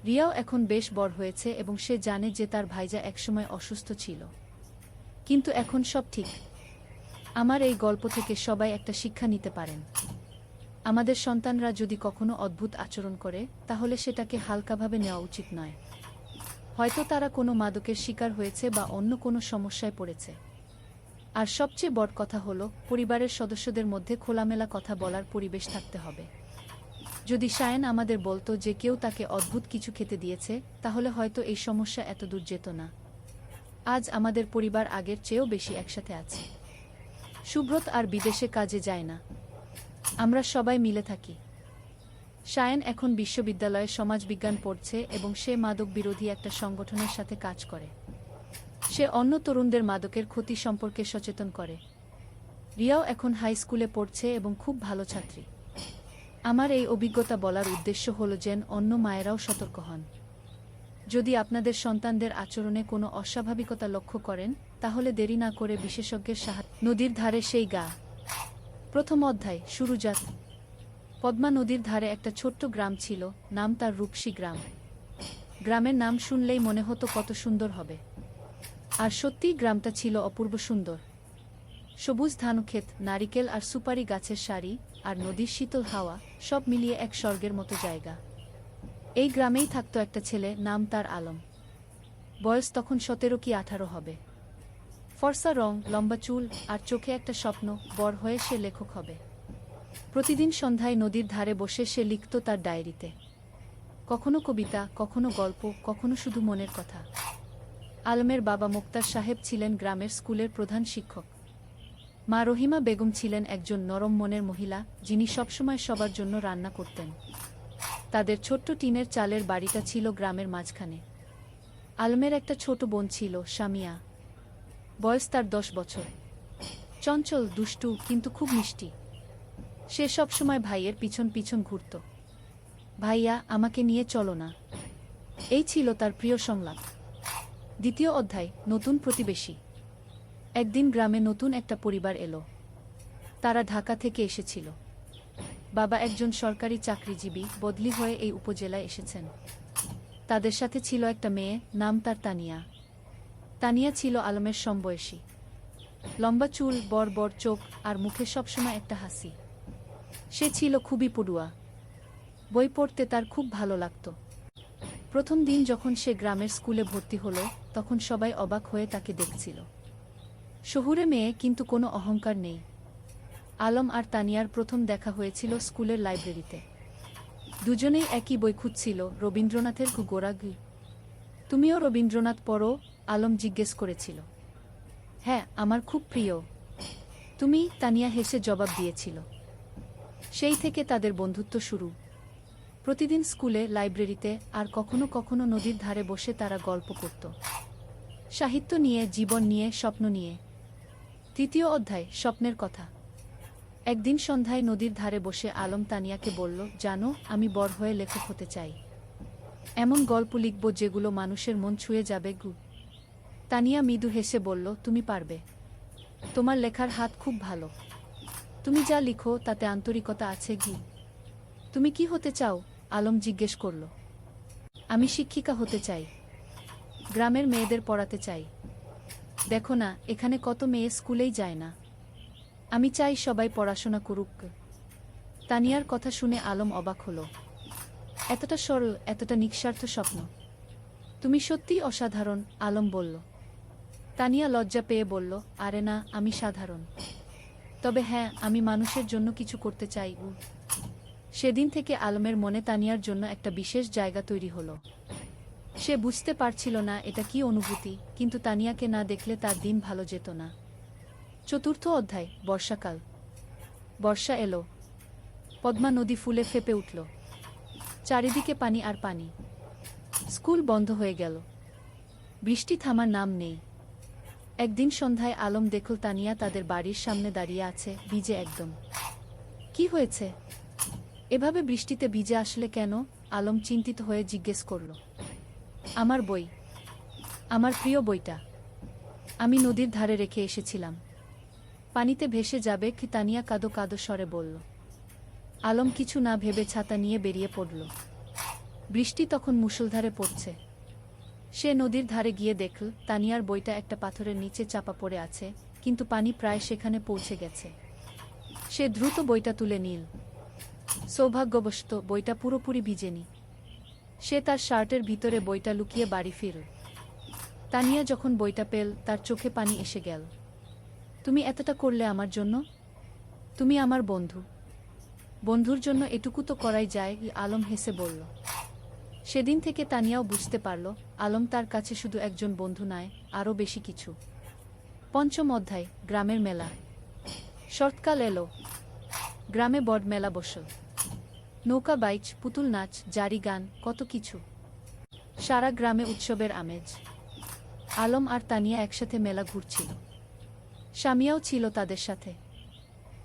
রিয়াও এখন বেশ বড় হয়েছে এবং সে জানে যে তার ভাইজা একসময় অসুস্থ ছিল, কিন্তু এখন সব ঠিক। আমার এই গল্প থেকে সবাই একটা শিক্ষা নিতে পারেন। আমাদের সন্তানরা যদি কখনো অদ্ভুত আচরণ করে, তাহলে সেটাকে হালকাভাবে নেওয়া উচিত নয়। হয়তো তারা কোনো মাদকের শিকার হয়েছে বা অন্য কোনো সমস্যায় পড়েছে। আর সবচেয়ে বড় কথা হলো, পরিবারের সদস্যদের মধ্যে খোলামেলা কথা বলার পরিবেশ থাকতে হবে। যদি শায়ন আমাদের বলতো যে কেউ তাকে অদ্ভুত কিছু খেতে দিয়েছে, তাহলে হয়তো এই সমস্যা এত দূর যেত না। আজ আমাদের পরিবার আগের চেয়েও বেশি একসাথে আছে। সুব্রত আর বিদেশে কাজে যায় না। আমরা সবাই মিলে থাকি। শায়ন এখন বিশ্ববিদ্যালয়ে সমাজবিজ্ঞান পড়ছে এবং সে মাদক বিরোধী একটা সংগঠনের সাথে কাজ করে। সে অন্য তরুণদের মাদকের ক্ষতি সম্পর্কে সচেতন করে। রিয়াও এখন হাই স্কুলে পড়ছে এবং খুব ভালো ছাত্রী। আমার এই অভিজ্ঞতা বলার উদ্দেশ্য হলো যেন অন্য মায়েরাও সতর্ক হন। যদি আপনাদের সন্তানদের আচরণে কোনো অস্বাভাবিকতা লক্ষ্য করেন, তাহলে দেরি না করে বিশেষজ্ঞের সাহায্য। নদীর ধারে সেই গা। প্রথম অধ্যায়, শুরুজাত। পদ্মা নদীর ধারে একটা ছোট্ট গ্রাম ছিল, নাম তার রূপসী গ্রাম। গ্রামের নাম শুনলেই মনে হতো কত সুন্দর হবে। আর সত্যিই গ্রামটা ছিল অপূর্ব সুন্দর। সবুজ ধানক্ষেত, নারিকেল আর সুপারি গাছের সারি, আর নদীর শীতল হাওয়া, সব মিলিয়ে এক স্বর্গের মতো জায়গা। এই গ্রামেই থাকতো একটা ছেলে, নাম তার আলম। বয়স তখন ১৭ কি ১৮ হবে। ফর্সা রং, লম্বা চুল, আর চোখে একটা স্বপ্ন, বড় হয়ে সে লেখক হবে। প্রতিদিন সন্ধ্যায় নদীর ধারে বসে সে লিখত তার ডায়েরিতে। কখনো কবিতা, কখনো গল্প, কখনো শুধু মনের কথা। আলমের বাবা মোক্তার সাহেব ছিলেন গ্রামের স্কুলের প্রধান শিক্ষক। মা রহিমা বেগম ছিলেন একজন নরম মনের মহিলা, যিনি সবসময় সবার জন্য রান্না করতেন। তাদের ছোট্ট টিনের চালের বাড়িটা ছিল গ্রামের মাঝখানে। আলমের একটা ছোট বোন ছিল, সামিয়া। বয়স তার 10 বছর। চঞ্চল, দুষ্টু, কিন্তু খুব মিষ্টি। সে সবসময় ভাইয়ের পিছন পিছন ঘুরত। ভাইয়া, আমাকে নিয়ে চলো না। এই ছিল তার প্রিয় সংলাপ। দ্বিতীয় অধ্যায়, নতুন প্রতিবেশী। একদিন গ্রামে নতুন একটা পরিবার এলো। তারা ঢাকা থেকে এসেছিল। বাবা একজন সরকারি চাকরিজীবী, বদলি হয়ে এই উপজেলায় এসেছেন। তাদের সাথে ছিল একটা মেয়ে, নাম তার তানিয়া। তানিয়া ছিল আলমের সমবয়সী। লম্বা চুল, বড় বড় চোখ, আর মুখে সবসময় একটা হাসি। সে ছিল খুবই পড়ুয়া। বই পড়তে তার খুব ভালো লাগত। প্রথম দিন যখন সে গ্রামের স্কুলে ভর্তি হলো, তখন সবাই অবাক হয়ে তাকে দেখছিল। শহুরে মেয়ে, কিন্তু কোনো অহংকার নেই। আলম আর তানিয়ার প্রথম দেখা হয়েছিল স্কুলের লাইব্রেরিতে। দুজনেই একই বই খুঁজছিল, রবীন্দ্রনাথের গোরাগি। তুমিও রবীন্দ্রনাথ পড়ো? আলম জিজ্ঞেস করেছিল। হ্যাঁ, আমার খুব প্রিয়। তুমি? তানিয়া হেসে জবাব দিয়েছিল। সেই থেকে তাদের বন্ধুত্ব শুরু। প্রতিদিন স্কুলে, লাইব্রেরিতে, আর কখনো কখনো নদীর ধারে বসে তারা গল্প করত। সাহিত্য নিয়ে, জীবন নিয়ে, স্বপ্ন নিয়ে। তৃতীয় অধ্যায়, স্বপ্নের কথা। একদিন সন্ধ্যায় নদীর ধারে বসে আলম তানিয়াকে বলল, জানো, আমি বড় হয়ে লেখক হতে চাই। এমন গল্প লিখব যেগুলো মানুষের মন ছুঁয়ে যাবে। তানিয়া মৃদু হেসে বলল, তুমি পারবে। তোমার লেখার হাত খুব ভালো। তুমি যা লিখো তাতে আন্তরিকতা আছে। তুমি কি হতে চাও? আলম জিজ্ঞেস করল। আমি শিক্ষিকা হতে চাই। গ্রামের মেয়েদের পড়াতে চাই। দেখো না, এখানে কত মেয়ে স্কুলেই যায় না। আমি চাই সবাই পড়াশোনা করুক। তানিয়ার কথা শুনে আলম অবাক হল। এতটা সরল, এতটা নিঃস্বার্থ স্বপ্ন। তুমি সত্যিই অসাধারণ, আলম বলল। তানিয়া লজ্জা পেয়ে বলল, আরে না, আমি সাধারণ। তবে হ্যাঁ, আমি মানুষের জন্য কিছু করতে চাই। সেদিন থেকে আলমের মনে তানিয়ার জন্য একটা বিশেষ জায়গা তৈরি হলো। সে বুঝতে পারছিল না এটা কি অনুভূতি, কিন্তু তানিয়াকে না দেখলে তার দিন ভালো যেত না। চতুর্থ অধ্যায়, বর্ষাকাল। বর্ষা এলো। পদ্মা নদী ফুলে ফেঁপে উঠল। চারিদিকে পানি আর পানি। স্কুল বন্ধ হয়ে গেল। বৃষ্টি থামার নাম নেই। একদিন সন্ধ্যায় আলম দেখল তানিয়া তাদের বাড়ির সামনে দাঁড়িয়ে আছে, ভিজে একদম। কি হয়েছে? এভাবে বৃষ্টিতে ভিজে আসলে কেন? আলম চিন্তিত হয়ে জিজ্ঞেস করল। আমার বই। আমার প্রিয় বইটা। আমি নদীর ধারে রেখে এসেছিলাম। পানিতে ভেসে যাবে কি? তানিয়া কাঁদো কাঁদো স্বরে বলল। আলম কিছু না ভেবে ছাতা নিয়ে বেরিয়ে পড়ল। বৃষ্টি তখন মুষলধারে পড়ছে। সে নদীর ধারে গিয়ে দেখল তানিয়ার বইটা একটা পাথরের নিচে চাপা পড়ে আছে, কিন্তু পানি প্রায় সেখানে পৌঁছে গেছে। সে দ্রুত বইটা তুলে নিল। সৌভাগ্যবশত বইটা পুরোপুরি ভিজেনি। সে তার শার্টের ভিতরে বইটা লুকিয়ে বাড়ি ফিরল। তানিয়া যখন বইটা পেল, তার চোখে পানি এসে গেল। তুমি এতটা করলে আমার জন্য? তুমি আমার বন্ধু। বন্ধুর জন্য এটুকু তো করাই যায়, আলম হেসে বলল। সেদিন থেকে তানিয়াও বুঝতে পারল, আলম তার কাছে শুধু একজন বন্ধু নয়, আরও বেশি কিছু। পঞ্চম অধ্যায়, গ্রামের মেলা। শরৎকাল এলো। গ্রামে বড় মেলা বসল। নৌকা বাইচ, পুতুল নাচ, জারি গান, কত কিছু। সারা গ্রামে উৎসবের আমেজ। আলম আর তানিয়া একসাথে মেলা ঘুরছিল। স্বামীও ছিল তাদের সাথে।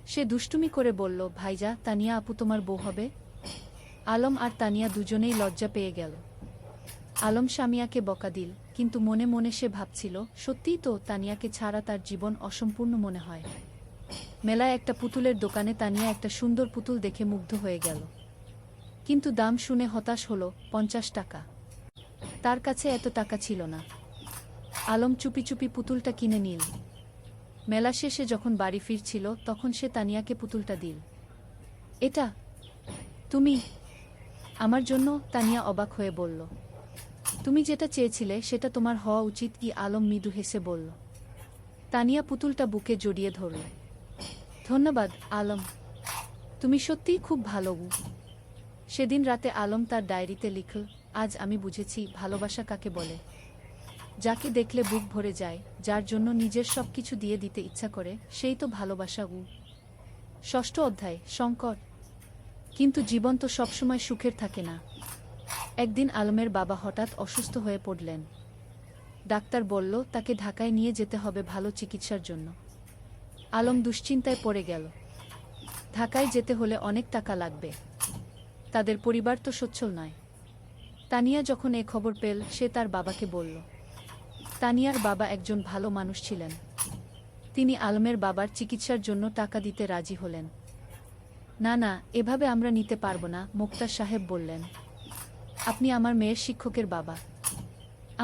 সে দুষ্টুমি করে বলল, ভাইজা, তানিয়া আপু তোমার বউ হবে? আলম আর তানিয়া দুজনেই লজ্জা পেয়ে গেল। আলম স্বামীয়াকে বকা দিল, কিন্তু মনে মনে সে ভাবছিল, সত্যিই তো, তানিয়াকে ছাড়া তার জীবন অসম্পূর্ণ মনে হয়। মেলায় একটা পুতুলের দোকানে তানিয়া একটা সুন্দর পুতুল দেখে মুগ্ধ হয়ে গেল। কিন্তু দাম শুনে হতাশ হল, 50 টাকা। তার কাছে এত টাকা ছিল না। আলম চুপি চুপি পুতুলটা কিনে নিল। মেলা শেষে যখন বাড়ি ফিরছিল, তখন সে তানিয়াকে পুতুলটা দিল। এটা তুমি? আমার জন্য? তানিয়া অবাক হয়ে বলল। তুমি যেটা চেয়েছিলে সেটা তোমার হওয়া উচিত। আলম মৃদু হেসে বলল। তানিয়া পুতুলটা বুকে জড়িয়ে ধরল। ধন্যবাদ, আলম। তুমি সত্যিই খুব ভালো। সেদিন রাতে আলম তার ডায়েরিতে লিখল, আজ আমি বুঝেছি ভালোবাসা কাকে বলে। যাকে দেখলে বুক ভরে যায়, যার জন্য নিজের সবকিছু দিয়ে দিতে ইচ্ছা করে, সেই তো ভালোবাসা। ষষ্ঠ অধ্যায়, সংকট। কিন্তু জীবন তো সবসময় সুখের থাকে না। একদিন আলমের বাবা হঠাৎ অসুস্থ হয়ে পড়লেন। ডাক্তার বলল তাকে ঢাকায় নিয়ে যেতে হবে ভালো চিকিৎসার জন্য। আলম দুশ্চিন্তায় পড়ে গেল। ঢাকায় যেতে হলে অনেক টাকা লাগবে। তাদের পরিবার তো সচ্ছল নয়। তানিয়া যখন এ খবর পেল, সে তার বাবাকে বলল। তানিয়ার বাবা একজন ভালো মানুষ ছিলেন। তিনি আলমের বাবার চিকিৎসার জন্য টাকা দিতে রাজি হলেন। না না, এভাবে আমরা নিতে পারব না, মোক্তার সাহেব বললেন। আপনি আমার মেয়ের শিক্ষকের বাবা।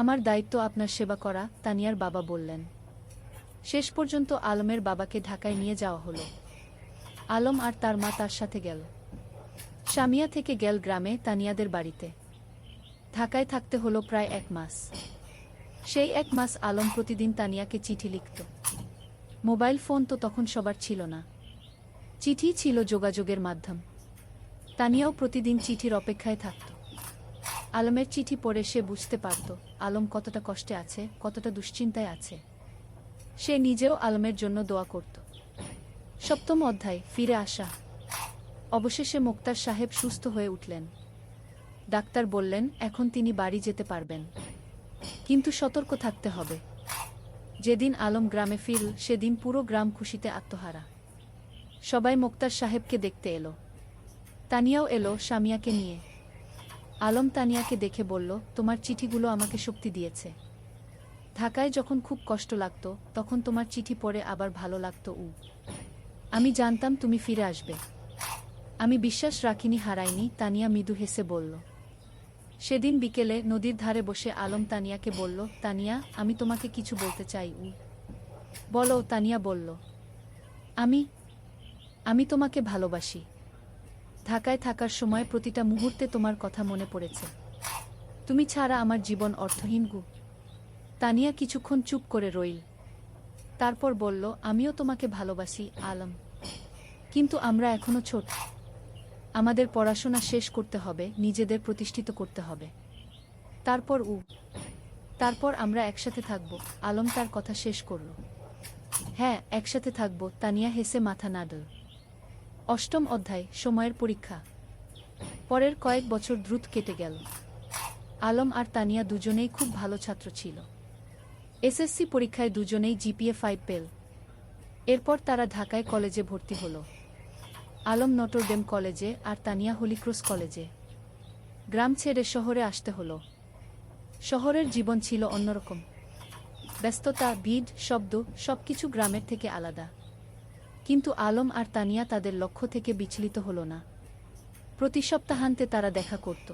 আমার দায়িত্ব আপনার সেবা করা, তানিয়ার বাবা বললেন। শেষ পর্যন্ত আলমের বাবাকে ঢাকায় নিয়ে যাওয়া হলো। আলম আর তার মা তার সাথে গেল। সামিয়া থেকে গেল গ্রামে তানিয়াদের বাড়িতে। ঢাকায় থাকতে হলো প্রায় 1 মাস। সেই 1 মাস আলম প্রতিদিন তানিয়াকে চিঠি লিখত। মোবাইল ফোন তো তখন সবার ছিল না। চিঠি ছিল যোগাযোগের মাধ্যম। তানিয়াও প্রতিদিন চিঠির অপেক্ষায় থাকত। আলমের চিঠি পড়ে সে বুঝতে পারত আলম কতটা কষ্টে আছে, কতটা দুশ্চিন্তায় আছে। সে নিজেও আলমের জন্য দোয়া করত। 7ম অধ্যায়, ফিরে আসা। অবশেষে মোক্তার সাহেব সুস্থ হয়ে উঠলেন। ডাক্তার বললেন এখন তিনি বাড়ি যেতে পারবেন, কিন্তু সতর্ক থাকতে হবে। যেদিন আলম গ্রামে ফিরল, সেদিন পুরো গ্রাম খুশিতে আত্মহারা। সবাই মোক্তার সাহেবকে দেখতে এলো। তানিয়াও এলো সামিয়াকে নিয়ে। আলম তানিয়াকে দেখে বলল, তোমার চিঠিগুলো আমাকে শক্তি দিয়েছে। ঢাকায় যখন খুব কষ্ট লাগত, তখন তোমার চিঠি পড়ে আবার ভালো লাগত। আমি জানতাম তুমি ফিরে আসবে। আমি বিশ্বাস রাখিনি, হারাইনি, তানিয়া মৃদু হেসে বলল। সেদিন বিকেলে নদীর ধারে বসে আলম তানিয়াকে বলল, তানিয়া, আমি তোমাকে কিছু বলতে চাই। বলো, তানিয়া বলল। আমি তোমাকে ভালোবাসি। ঢাকায় থাকার সময় প্রতিটা মুহূর্তে তোমার কথা মনে পড়েছে। তুমি ছাড়া আমার জীবন অর্থহীন। তানিয়া কিছুক্ষণ চুপ করে রইল। তারপর বলল, আমিও তোমাকে ভালোবাসি আলম, কিন্তু আমরা এখনো ছোট। আমাদের পড়াশোনা শেষ করতে হবে, নিজেদের প্রতিষ্ঠিত করতে হবে। তারপর আমরা একসাথে থাকব। আলম তার কথা শেষ করল। হ্যাঁ, একসাথে থাকব, তানিয়া হেসে মাথা নাড়ল। 8ম অধ্যায়, সময়ের পরীক্ষা। পরের কয়েক বছর দ্রুত কেটে গেল। আলম আর তানিয়া দুজনেই খুব ভালো ছাত্র ছিল। এসএসসি পরীক্ষায় দুজনেই জিপিএ 5 পেল। এরপর তারা ঢাকায় কলেজে ভর্তি হল। আলম নটরডেম কলেজে আর তানিয়া হলিক্রস কলেজে। গ্রাম ছেড়ে শহরে আসতে হলো। শহরের জীবন ছিল অন্যরকম। ব্যস্ততা, ভিড়, শব্দ, সবকিছু গ্রামের থেকে আলাদা। কিন্তু আলম আর তানিয়া তাদের লক্ষ্য থেকে বিচলিত হল না। প্রতি সপ্তাহান্তে তারা দেখা করত।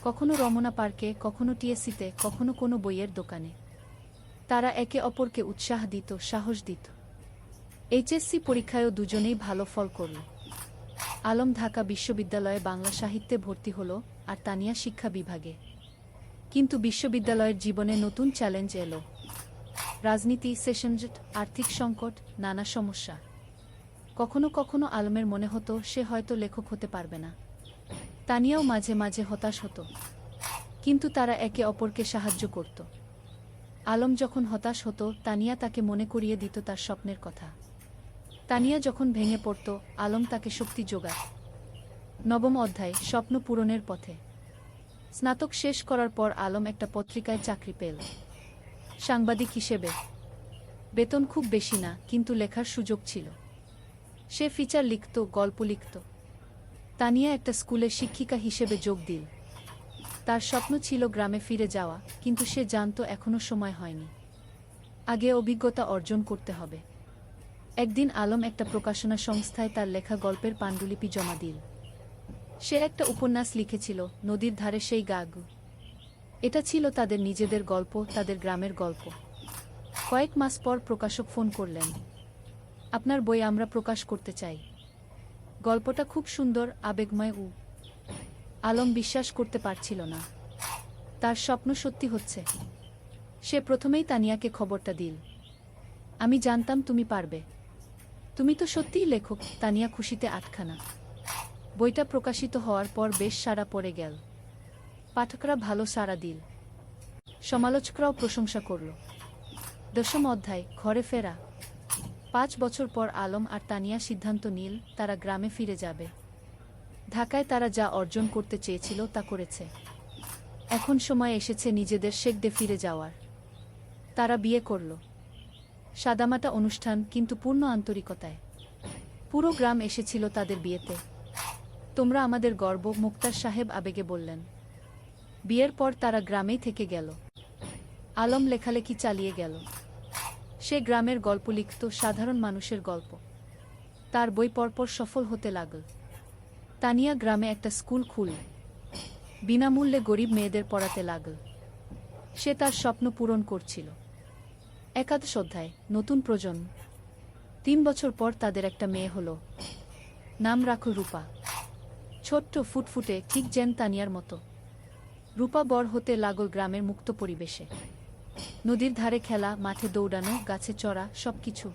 কখনো রমনা পার্কে, কখনো টিএসসিতে, কখনো কোনো বইয়ের দোকানে। তারা একে অপরকে উৎসাহ দিত, সাহস দিত। এইচএসসি পরীক্ষায়ও দুজনেই ভালো ফল করল। আলম ঢাকা বিশ্ববিদ্যালয়ে বাংলা সাহিত্যে ভর্তি হল, আর তানিয়া শিক্ষা বিভাগে। কিন্তু বিশ্ববিদ্যালয়ের জীবনে নতুন চ্যালেঞ্জ এলো। রাজনীতি, সেশনজট, আর্থিক সংকট, নানা সমস্যা। কখনো কখনো আলমের মনে হতো সে হয়তো লেখক হতে পারবে না। তানিয়াও মাঝে মাঝে হতাশ হতো। কিন্তু তারা একে অপরকে সাহায্য করত। আলম যখন হতাশ হতো, তানিয়া তাকে মনে করিয়ে দিত তার স্বপ্নের কথা। তানিয়া যখন ভেঙে পড়ত, আলম তাকে শক্তি যোগাত। 9ম অধ্যায়, স্বপ্ন পূরণের পথে। স্নাতক শেষ করার পর আলম একটা পত্রিকায় চাকরি পেল, সাংবাদিক হিসেবে। বেতন খুব বেশি না, কিন্তু লেখার সুযোগ ছিল। সে ফিচার লিখত, গল্প লিখত। তানিয়া একটা স্কুলে শিক্ষিকা হিসেবে যোগ দিল। তার স্বপ্ন ছিল গ্রামে ফিরে যাওয়া, কিন্তু সে জানত এখনো সময় হয়নি। আগে অভিজ্ঞতা অর্জন করতে হবে। একদিন আলম একটা প্রকাশনা সংস্থায় তার লেখা গল্পের পাণ্ডুলিপি জমা দিল। সে একটা উপন্যাস লিখেছিল, নদীর ধারে সেই গাগ। এটা ছিল তাদের নিজেদের গল্প, তাদের গ্রামের গল্প। কয়েক মাস পর প্রকাশক ফোন করলেন। আপনার বই আমরা প্রকাশ করতে চাই। গল্পটা খুব সুন্দর, আবেগময়। আলম বিশ্বাস করতে পারছিল না। তার স্বপ্ন সত্যি হচ্ছে। সে প্রথমেই তানিয়াকে খবরটা দিল। আমি জানতাম তুমি পারবে। তুমি তো সত্যিই লেখক। তানিয়া খুশিতে আটখানা। বইটা প্রকাশিত হওয়ার পর বেশ সাড়া পড়ে গেল। পাঠকরা ভালো সাড়া দিল। সমালোচকরাও প্রশংসা করল। 10ম অধ্যায়, ঘরে ফেরা। 5 বছর পর আলম আর তানিয়া সিদ্ধান্ত নিল তারা গ্রামে ফিরে যাবে। ঢাকায় তারা যা অর্জন করতে চেয়েছিল তা করেছে। এখন সময় এসেছে নিজেদের শেকডে ফিরে যাওয়ার। তারা বিয়ে করল। সাদামাটা অনুষ্ঠান, কিন্তু পূর্ণ আন্তরিকতায়। পুরো গ্রাম এসেছিল তাদের বিয়েতে। তোমরা আমাদের গর্ব, মুক্তার সাহেব আবেগে বললেন। বিয়ের পর তারা গ্রামেই থেকে গেল। আলম লেখালেখি চালিয়ে গেল। সে গ্রামের গল্প লিখত, সাধারণ মানুষের গল্প। তার বই পরপর সফল হতে লাগল। তানিয়া গ্রামে একটা স্কুল খুলল। বিনামূল্যে গরিব মেয়েদের পড়াতে লাগল। সে তার স্বপ্ন পূরণ করছিল। একাদশ অধ্যায়, নতুন প্রজন্ম। 3 বছর পর তাদের একটা মেয়ে হলো। নাম রাখল রূপা। ছোট্ট, ফুটফুটে, ঠিক যেন তানিয়ার মতো। রূপা বড় হতে লাগল গ্রামের মুক্ত পরিবেশে। নদীর ধারে খেলা, মাঠে দৌড়ানো, গাছে চড়া, সবকিছু।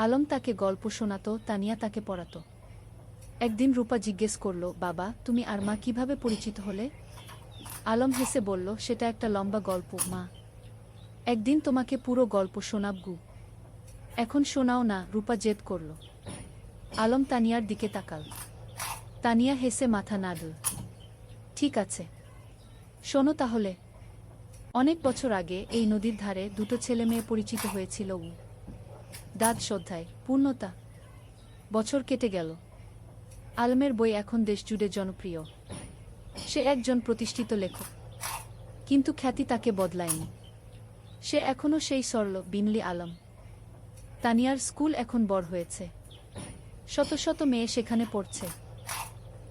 আলম তাকে গল্প শোনাত, তানিয়া তাকে পড়াত। একদিন রূপা জিজ্ঞেস করল, বাবা, তুমি আর মা কিভাবে পরিচিত হলে? আলম হেসে বলল, সেটা একটা লম্বা গল্প মা। একদিন তোমাকে পুরো গল্প শোনাব গু। এখন শোনাও না, রূপা জেদ করল। আলম তানিয়ার দিকে তাকাল। তানিয়া হেসে মাথা নাড়ল। ঠিক আছে, শোনো তাহলে। অনেক বছর আগে এই নদীর ধারে দুটো ছেলে মেয়ে পরিচিত হয়েছিল। দাদ শ্রদ্ধায় পূর্ণতা। বছর কেটে গেল। আলমের বই এখন দেশ জুড়ে জনপ্রিয়। সে একজন প্রতিষ্ঠিত লেখক। কিন্তু খ্যাতি তাকে বদলায়নি। সে এখনও সেই সরল, বিমলি আলম। তানিয়ার স্কুল এখন বড় হয়েছে। শত শত মেয়ে সেখানে পড়ছে।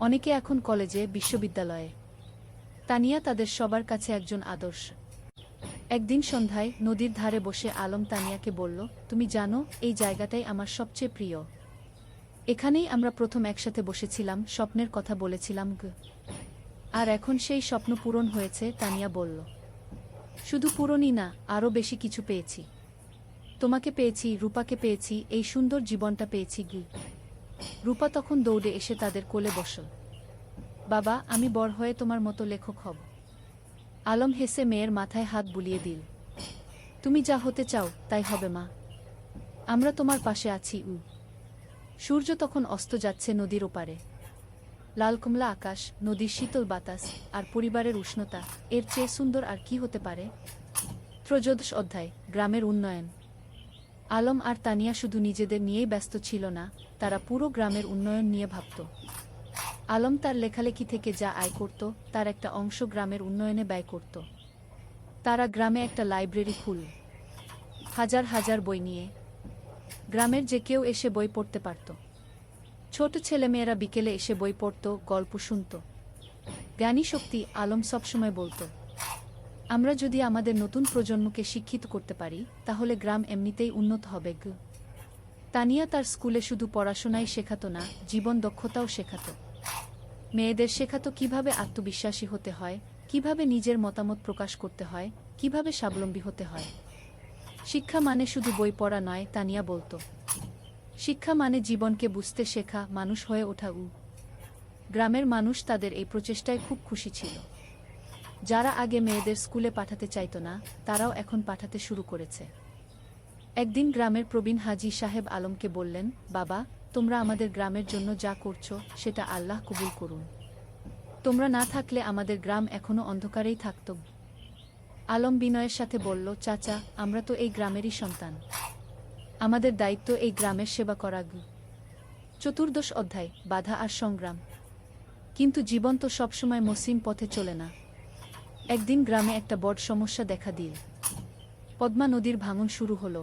অনেকে এখন কলেজে, বিশ্ববিদ্যালয়ে। তানিয়া তাদের সবার কাছে একজন আদর্শ। একদিন সন্ধ্যায় নদীর ধারে বসে আলম তানিয়াকে বলল, তুমি জানো, এই জায়গাটাই আমার সবচেয়ে প্রিয়। এখানেই আমরা প্রথম একসাথে বসেছিলাম, স্বপ্নের কথা বলেছিলাম গ। আর এখন সেই স্বপ্ন পূরণ হয়েছে, তানিয়া বলল। শুধু পূরণই না, আরও বেশি কিছু পেয়েছি। তোমাকে পেয়েছি, রূপাকে পেয়েছি, এই সুন্দর জীবনটা পেয়েছি গি। রূপা তখন দৌড়ে এসে তাদের কোলে বসল। বাবা, আমি বড় হয়ে তোমার মতো লেখক হব। আলম হেসে মেয়ের মাথায় হাত বুলিয়ে দিল। তুমি যা হতে চাও তাই হবে মা। আমরা তোমার পাশে আছি। সূর্য তখন অস্ত যাচ্ছে নদীর ওপারে। লাল কমলা আকাশ, নদীর শীতল বাতাস, আর পরিবারের উষ্ণতা, এর চেয়ে সুন্দর আর কি হতে পারে? ত্রয়োদশ অধ্যায়, গ্রামের উন্নয়ন। আলম আর তানিয়া শুধু নিজেদের নিয়েই ব্যস্ত ছিল না, তারা পুরো গ্রামের উন্নয়ন নিয়ে ভাবত। আলম তার লেখালেখি থেকে যা আয় করত, তার একটা অংশ গ্রামের উন্নয়নে ব্যয় করত। তারা গ্রামে একটা লাইব্রেরি খুলল। হাজার হাজার বই নিয়ে। গ্রামের যে কেউ এসে বই পড়তে পারত। ছোট ছেলেমেয়েরা বিকেলে এসে বই পড়ত, গল্প শুনত। জ্ঞানী শক্তি, আলম সবসময় বলত, আমরা যদি আমাদের নতুন প্রজন্মকে শিক্ষিত করতে পারি, তাহলে গ্রাম এমনিতেই উন্নত হবে গ। তানিয়া তার স্কুলে শুধু পড়াশোনাই শেখাতো না, জীবন দক্ষতাও শেখাত। মেয়েদের শেখাত কিভাবে আত্মবিশ্বাসী হতে হয়, কিভাবে নিজের মতামত প্রকাশ করতে হয়, কিভাবে স্বাবলম্বী হতে হয়। শিক্ষা মানে শুধু বই পড়া নয়, তানিয়া বলত। শিক্ষা মানে জীবনকে বুঝতে শেখা, মানুষ হয়ে ওঠা। গ্রামের মানুষ তাদের এই প্রচেষ্টায় খুব খুশি ছিল। যারা আগে মেয়েদের স্কুলে পাঠাতে চাইত না, তারাও এখন পাঠাতে শুরু করেছে। একদিন গ্রামের প্রবীণ হাজী সাহেব আলমকে বললেন, বাবা, তোমরা আমাদের গ্রামের জন্য যা করছো, সেটা আল্লাহ কবুল করুন। তোমরা না থাকলে আমাদের গ্রাম এখনো অন্ধকারেই থাকত। আলম বিনয়ের সাথে বলল, চাচা, আমরা তো এই গ্রামেরই সন্তান। আমাদের দায়িত্ব এই গ্রামের সেবা করা। চতুর্দশ অধ্যায়, বাধা আর সংগ্রাম। কিন্তু জীবন তো সবসময় মসৃণ পথে চলে না। একদিন গ্রামে একটা বড় সমস্যা দেখা দিল। পদ্মা নদীর ভাঙন শুরু হলো।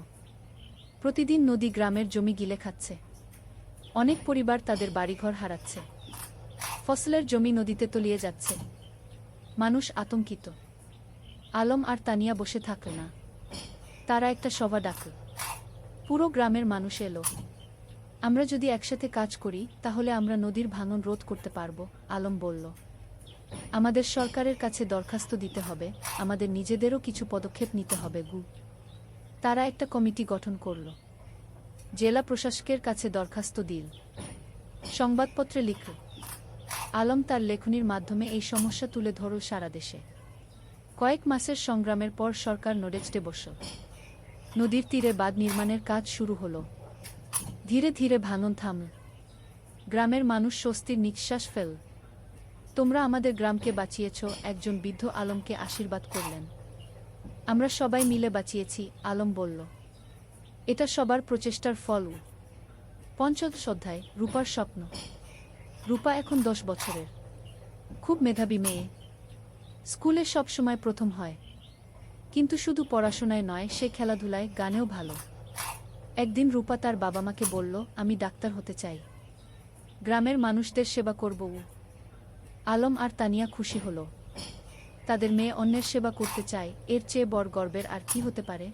প্রতিদিন নদী গ্রামের জমি গিলে খাচ্ছে। অনেক পরিবার তাদের বাড়িঘর হারাচ্ছে। ফসলের জমি নদীতে তলিয়ে যাচ্ছে। মানুষ আতঙ্কিত। আলম আর তানিয়া বসে থাকল না। তারা একটা সভা ডাকল। পুরো গ্রামের মানুষ এলো। আমরা যদি একসাথে কাজ করি, তাহলে আমরা নদীর ভাঙন রোধ করতে পারব, আলম বলল। আমাদের সরকারের কাছে দরখাস্ত দিতে হবে, আমাদের নিজেদেরও কিছু পদক্ষেপ নিতে হবে গু। তারা একটা কমিটি গঠন করল। জেলা প্রশাসকের কাছে দরখাস্ত দিল। সংবাদপত্রে লিখল। আলম তার লেখনীর মাধ্যমে এই সমস্যা তুলে ধরল সারা দেশে। কয়েক মাসের সংগ্রামের পর সরকার নড়েচড়ে বসল। নদীর তীরে বাঁধ নির্মাণের কাজ শুরু হলো। ধীরে ধীরে ভাঙন থামল। গ্রামের মানুষ স্বস্তির নিঃশ্বাস ফেল। তোমরা আমাদের গ্রামকে বাঁচিয়েছ, একজন বৃদ্ধ আলমকে আশীর্বাদ করলেন। আমরা সবাই মিলে বাঁচিয়েছি, আলম বলল। এটা সবার প্রচেষ্টার ফল। পঞ্চদশ অধ্যায়, রূপার স্বপ্ন। রূপা এখন 10 বছরের, খুব মেধাবী মেয়ে। স্কুলে সব সময় প্রথম হয়, কিন্তু শুধু পড়াশোনায় নয়, সে খেলাধুলায়, গানেও ভালো। একদিন রূপা তার বাবা মাকে বলল, আমি ডাক্তার হতে চাই, গ্রামের মানুষদের সেবা করব। আলম আর তানিয়া খুশি হল। তাদের মেয়ে অন্যের সেবা করতে চায়, এর চেয়ে বড় গর্বের আর কি হতে পারে?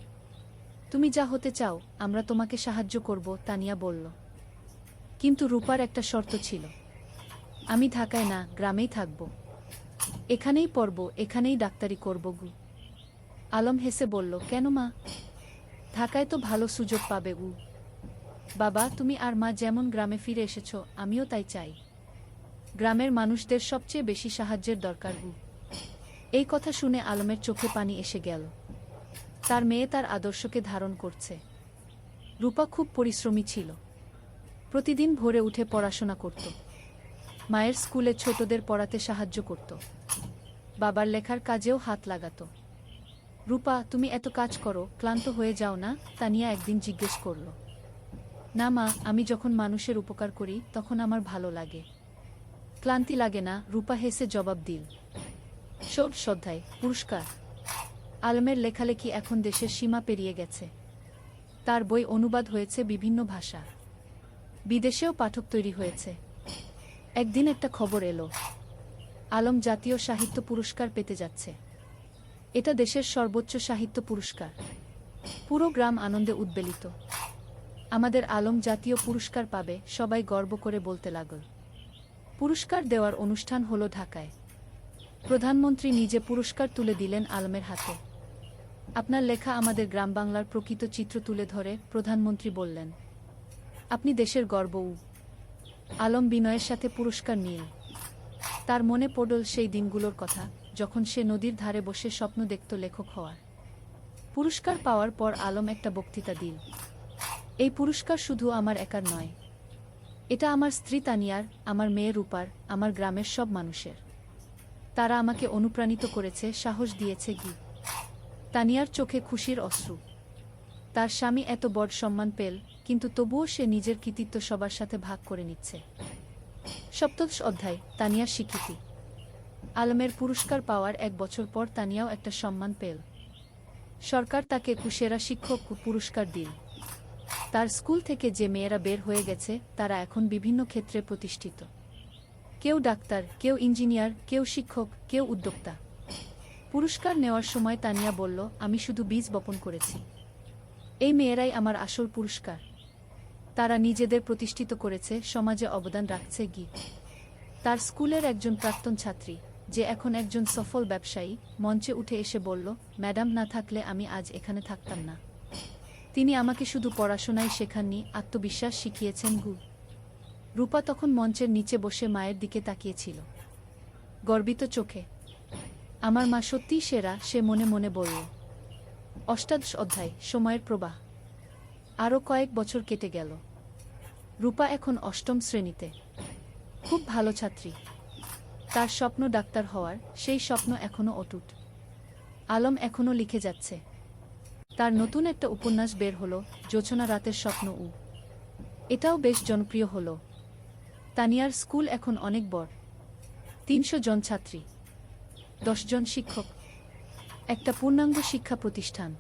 তুমি যা হতে চাও, আমরা তোমাকে সাহায্য করব, তানিয়া বলল। কিন্তু রূপার একটা শর্ত ছিল, আমি ঢাকায় না, গ্রামেই থাকব, এখানেই পড়ব, এখানেই ডাক্তারি করব। আলম হেসে বলল, কেন মা? ঢাকায় তো ভালো সুযোগ পাবে। বাবা, তুমি আর মা যেমন গ্রামে ফিরে এসেছ, আমিও তাই চাই। গ্রামের মানুষদের সবচেয়ে বেশি সাহায্যের দরকার। এই কথা শুনে আলমের চোখে পানি এসে গেল। তার মেয়ে তার আদর্শকে ধারণ করছে। রূপা খুব পরিশ্রমী ছিল, প্রতিদিন ভোরে উঠে পড়াশোনা করত, মায়ের স্কুলে ছোটদের পড়াতে সাহায্য করত, বাবার লেখার কাজেও হাত লাগাত। রূপা, তুমি এত কাজ করো, ক্লান্ত হয়ে যাও না? তানিয়া একদিন জিজ্ঞেস করল। না মা, আমি যখন মানুষের উপকার করি তখন আমার ভালো লাগে, ক্লান্তি লাগে না, রূপা হেসে জবাব দিল। ষোড়শ অধ্যায়, পুরস্কার। আলমের লেখালেখি এখন দেশের সীমা পেরিয়ে গেছে। তার বই অনুবাদ হয়েছে বিভিন্ন ভাষা, বিদেশেও পাঠক তৈরি হয়েছে। একদিন একটা খবর এলো, আলম জাতীয় সাহিত্য পুরস্কার পেতে যাচ্ছে। এটা দেশের সর্বোচ্চ সাহিত্য পুরস্কার। পুরো গ্রাম আনন্দে উদ্বেলিত। আমাদের আলম জাতীয় পুরস্কার পাবে, সবাই গর্ব করে বলতে লাগল। পুরস্কার দেওয়ার অনুষ্ঠান হলো ঢাকায়। প্রধানমন্ত্রী নিজে পুরস্কার তুলে দিলেন আলমের হাতে। আপনার লেখা আমাদের গ্রাম বাংলার প্রকৃত চিত্র তুলে ধরে, প্রধানমন্ত্রী বললেন। আপনি দেশের গর্ব। আলম বিনয়ের সাথে পুরস্কার নিয়ে। তার মনে পড়ল সেই দিনগুলোর কথা, যখন সে নদীর ধারে বসে স্বপ্ন দেখত লেখক হওয়ার। পুরস্কার পাওয়ার পর আলম একটা বক্তৃতা দিল। এই পুরস্কার শুধু আমার একার নয়, এটা আমার স্ত্রী তানিয়ার, আমার মেয়ে রূপার, আমার গ্রামের সব মানুষের। তারা আমাকে অনুপ্রাণিত করেছে, সাহস দিয়েছে। তানিয়ার চোখে খুশির অশ্রু। তার স্বামী এত বড় সম্মান পেল, কিন্তু তবুও সে নিজের কৃতিত্ব সবার সাথে ভাগ করে নিচ্ছে। সপ্তদশ অধ্যায়, তানিয়ার স্বীকৃতি। আলমের পুরস্কার পাওয়ার 1 বছর পর তানিয়াও একটা সম্মান পেল। সরকার তাকে সেরা শিক্ষক পুরস্কার দিল। তার স্কুল থেকে যে মেয়েরা বের হয়ে গেছে, তারা এখন বিভিন্ন ক্ষেত্রে প্রতিষ্ঠিত। কেউ ডাক্তার, কেউ ইঞ্জিনিয়ার, কেউ শিক্ষক, কেউ উদ্যোক্তা। পুরস্কার নেওয়ার সময় তানিয়া বলল, আমি শুধু বীজ বপন করেছি, এই মেয়েরাই আমার আসল পুরস্কার। তারা নিজেদের প্রতিষ্ঠিত করেছে, সমাজে অবদান রাখছে। তার স্কুলের একজন প্রাক্তন ছাত্রী, যে এখন একজন সফল ব্যবসায়ী, মঞ্চে উঠে এসে বলল, ম্যাডাম না থাকলে আমি আজ এখানে থাকতাম না। তিনি আমাকে শুধু পড়াশোনাই শেখাননি, আত্মবিশ্বাস শিখিয়েছেন। রূপা তখন মঞ্চের নিচে বসে মায়ের দিকে তাকিয়েছিল, গর্বিত চোখে। আমার মা সত্যিই সেরা, সে মনে মনে বলল। অষ্টাদশ অধ্যায়, সময়ের প্রবাহ। আরও কয়েক বছর কেটে গেল। রূপা এখন 8ম শ্রেণীতে, খুব ভালো ছাত্রী। তার স্বপ্ন ডাক্তার হওয়ার, সেই স্বপ্ন এখনও অটুট। আলম এখনও লিখে যাচ্ছে। তার নতুন একটা উপন্যাস বের হলো, জোছনা রাতের স্বপ্ন। এটাও বেশ জনপ্রিয় হলো। তানিয়ার স্কুল এখন অনেক বড়, 300 জন ছাত্রী, 10 জন শিক্ষক, একটা পূর্ণাঙ্গ শিক্ষা প্রতিষ্ঠান।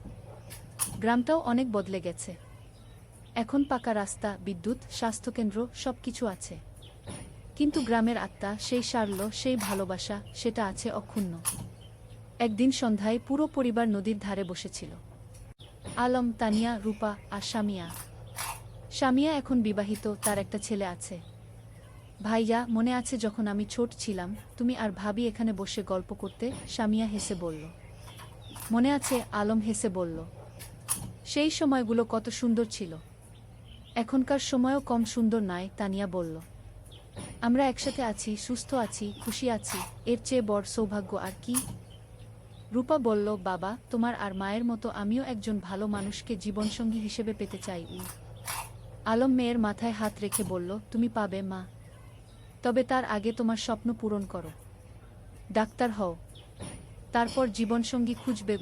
গ্রামটাও অনেক বদলে গেছে। এখন পাকা রাস্তা, বিদ্যুৎ, স্বাস্থ্যকেন্দ্র, সবকিছু আছে। কিন্তু গ্রামের আত্মা, সেই সারল্য, সেই ভালোবাসা, সেটা আছে অক্ষুণ্ণ। একদিন সন্ধ্যায় পুরো পরিবার নদীর ধারে বসেছিল। আলম, তানিয়া, রূপা আর সামিয়া। সামিয়া এখন বিবাহিত, তার একটা ছেলে আছে। ভাইয়া, মনে আছে যখন আমি ছোট ছিলাম, তুমি আর ভাবি এখানে বসে গল্প করতে? সামিয়া হেসে বলল। মনে আছে, আলম হেসে বলল। সেই সময়গুলো কত সুন্দর ছিল। এখনকার সময়ও কম সুন্দর নয়, তানিয়া বলল। আমরা একসাথে আছি, সুস্থ আছি, খুশি আছি, এর চেয়ে বড় সৌভাগ্য আর কি? রূপা বলল, বাবা, তোমার আর মায়ের মতো আমিও একজন ভালো মানুষকে জীবনসঙ্গী হিসেবে পেতে চাই। আলম মেয়ের মাথায় হাত রেখে বলল, তুমি পাবে মা, তবে তার আগে তোমার স্বপ্ন পূরণ করো, ডাক্তার হও, তারপর জীবনসঙ্গী খুঁজবে।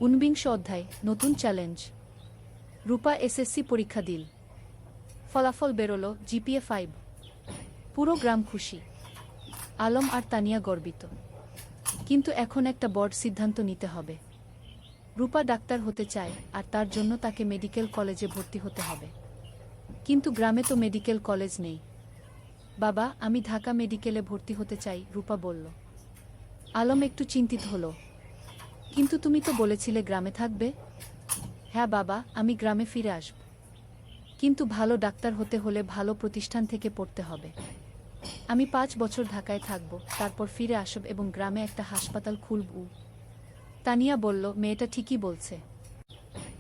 19 অধ্যায়, নতুন চ্যালেঞ্জ। রূপা এসএসসি পরীক্ষা দিল। ফলাফল বেরোলো, জিপিএ 5। পুরো গ্রাম খুশি। আলম আর তানিয়া গর্বিত। কিন্তু এখন একটা বড় সিদ্ধান্ত নিতে হবে। রূপা ডাক্তার হতে চায়, আর তার জন্য তাকে মেডিকেল কলেজে ভর্তি হতে হবে। কিন্তু গ্রামে তো মেডিকেল কলেজ নেই। বাবা, আমি ঢাকা মেডিকেলে ভর্তি হতে চাই, রূপা বলল। আলম একটু চিন্তিত হলো। কিন্তু তুমি তো বলেছিলে গ্রামে থাকবে। হ্যাঁ বাবা, আমি গ্রামে ফিরে আসব। কিন্তু ভালো ডাক্তার হতে হলে ভালো প্রতিষ্ঠান থেকে পড়তে হবে। আমি 5 বছর ঢাকায় থাকব, তারপর ফিরে আসব এবং গ্রামে একটা হাসপাতাল খুলব। তানিয়া বলল, মেয়েটা ঠিকই বলছে।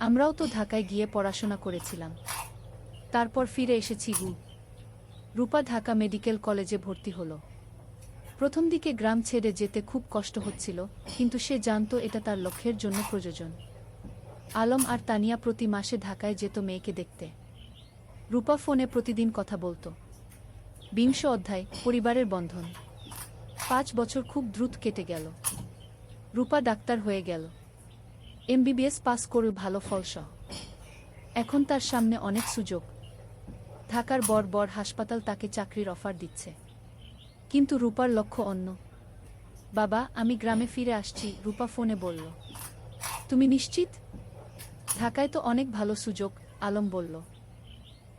আমরাও তো ঢাকায় গিয়ে পড়াশোনা করেছিলাম, তারপর ফিরে এসেছি। রূপা ঢাকা মেডিকেল কলেজে ভর্তি হলো। প্রথম দিকে গ্রাম ছেড়ে যেতে খুব কষ্ট হচ্ছিল, কিন্তু সে জানত এটা তার লক্ষ্যের জন্য প্রয়োজন। আলম আর তানিয়া প্রতি মাসে ঢাকায় যেত মেয়েকে দেখতে। রূপা ফোনে প্রতিদিন কথা বলত। 20 অধ্যায়, পরিবারের বন্ধন। 5 বছর খুব দ্রুত কেটে গেল। রূপা ডাক্তার হয়ে গেল, এমবিবিএস পাস করে ভালো ফলসহ। এখন তার সামনে অনেক সুযোগ। ঢাকার বড় বড় হাসপাতাল তাকে চাকরির অফার দিচ্ছে। কিন্তু রূপার লক্ষ্য অন্য। বাবা, আমি গ্রামে ফিরে আসছি, রূপা ফোনে বলল। তুমি নিশ্চিত? ঢাকায় তো অনেক ভালো সুযোগ, আলম বলল।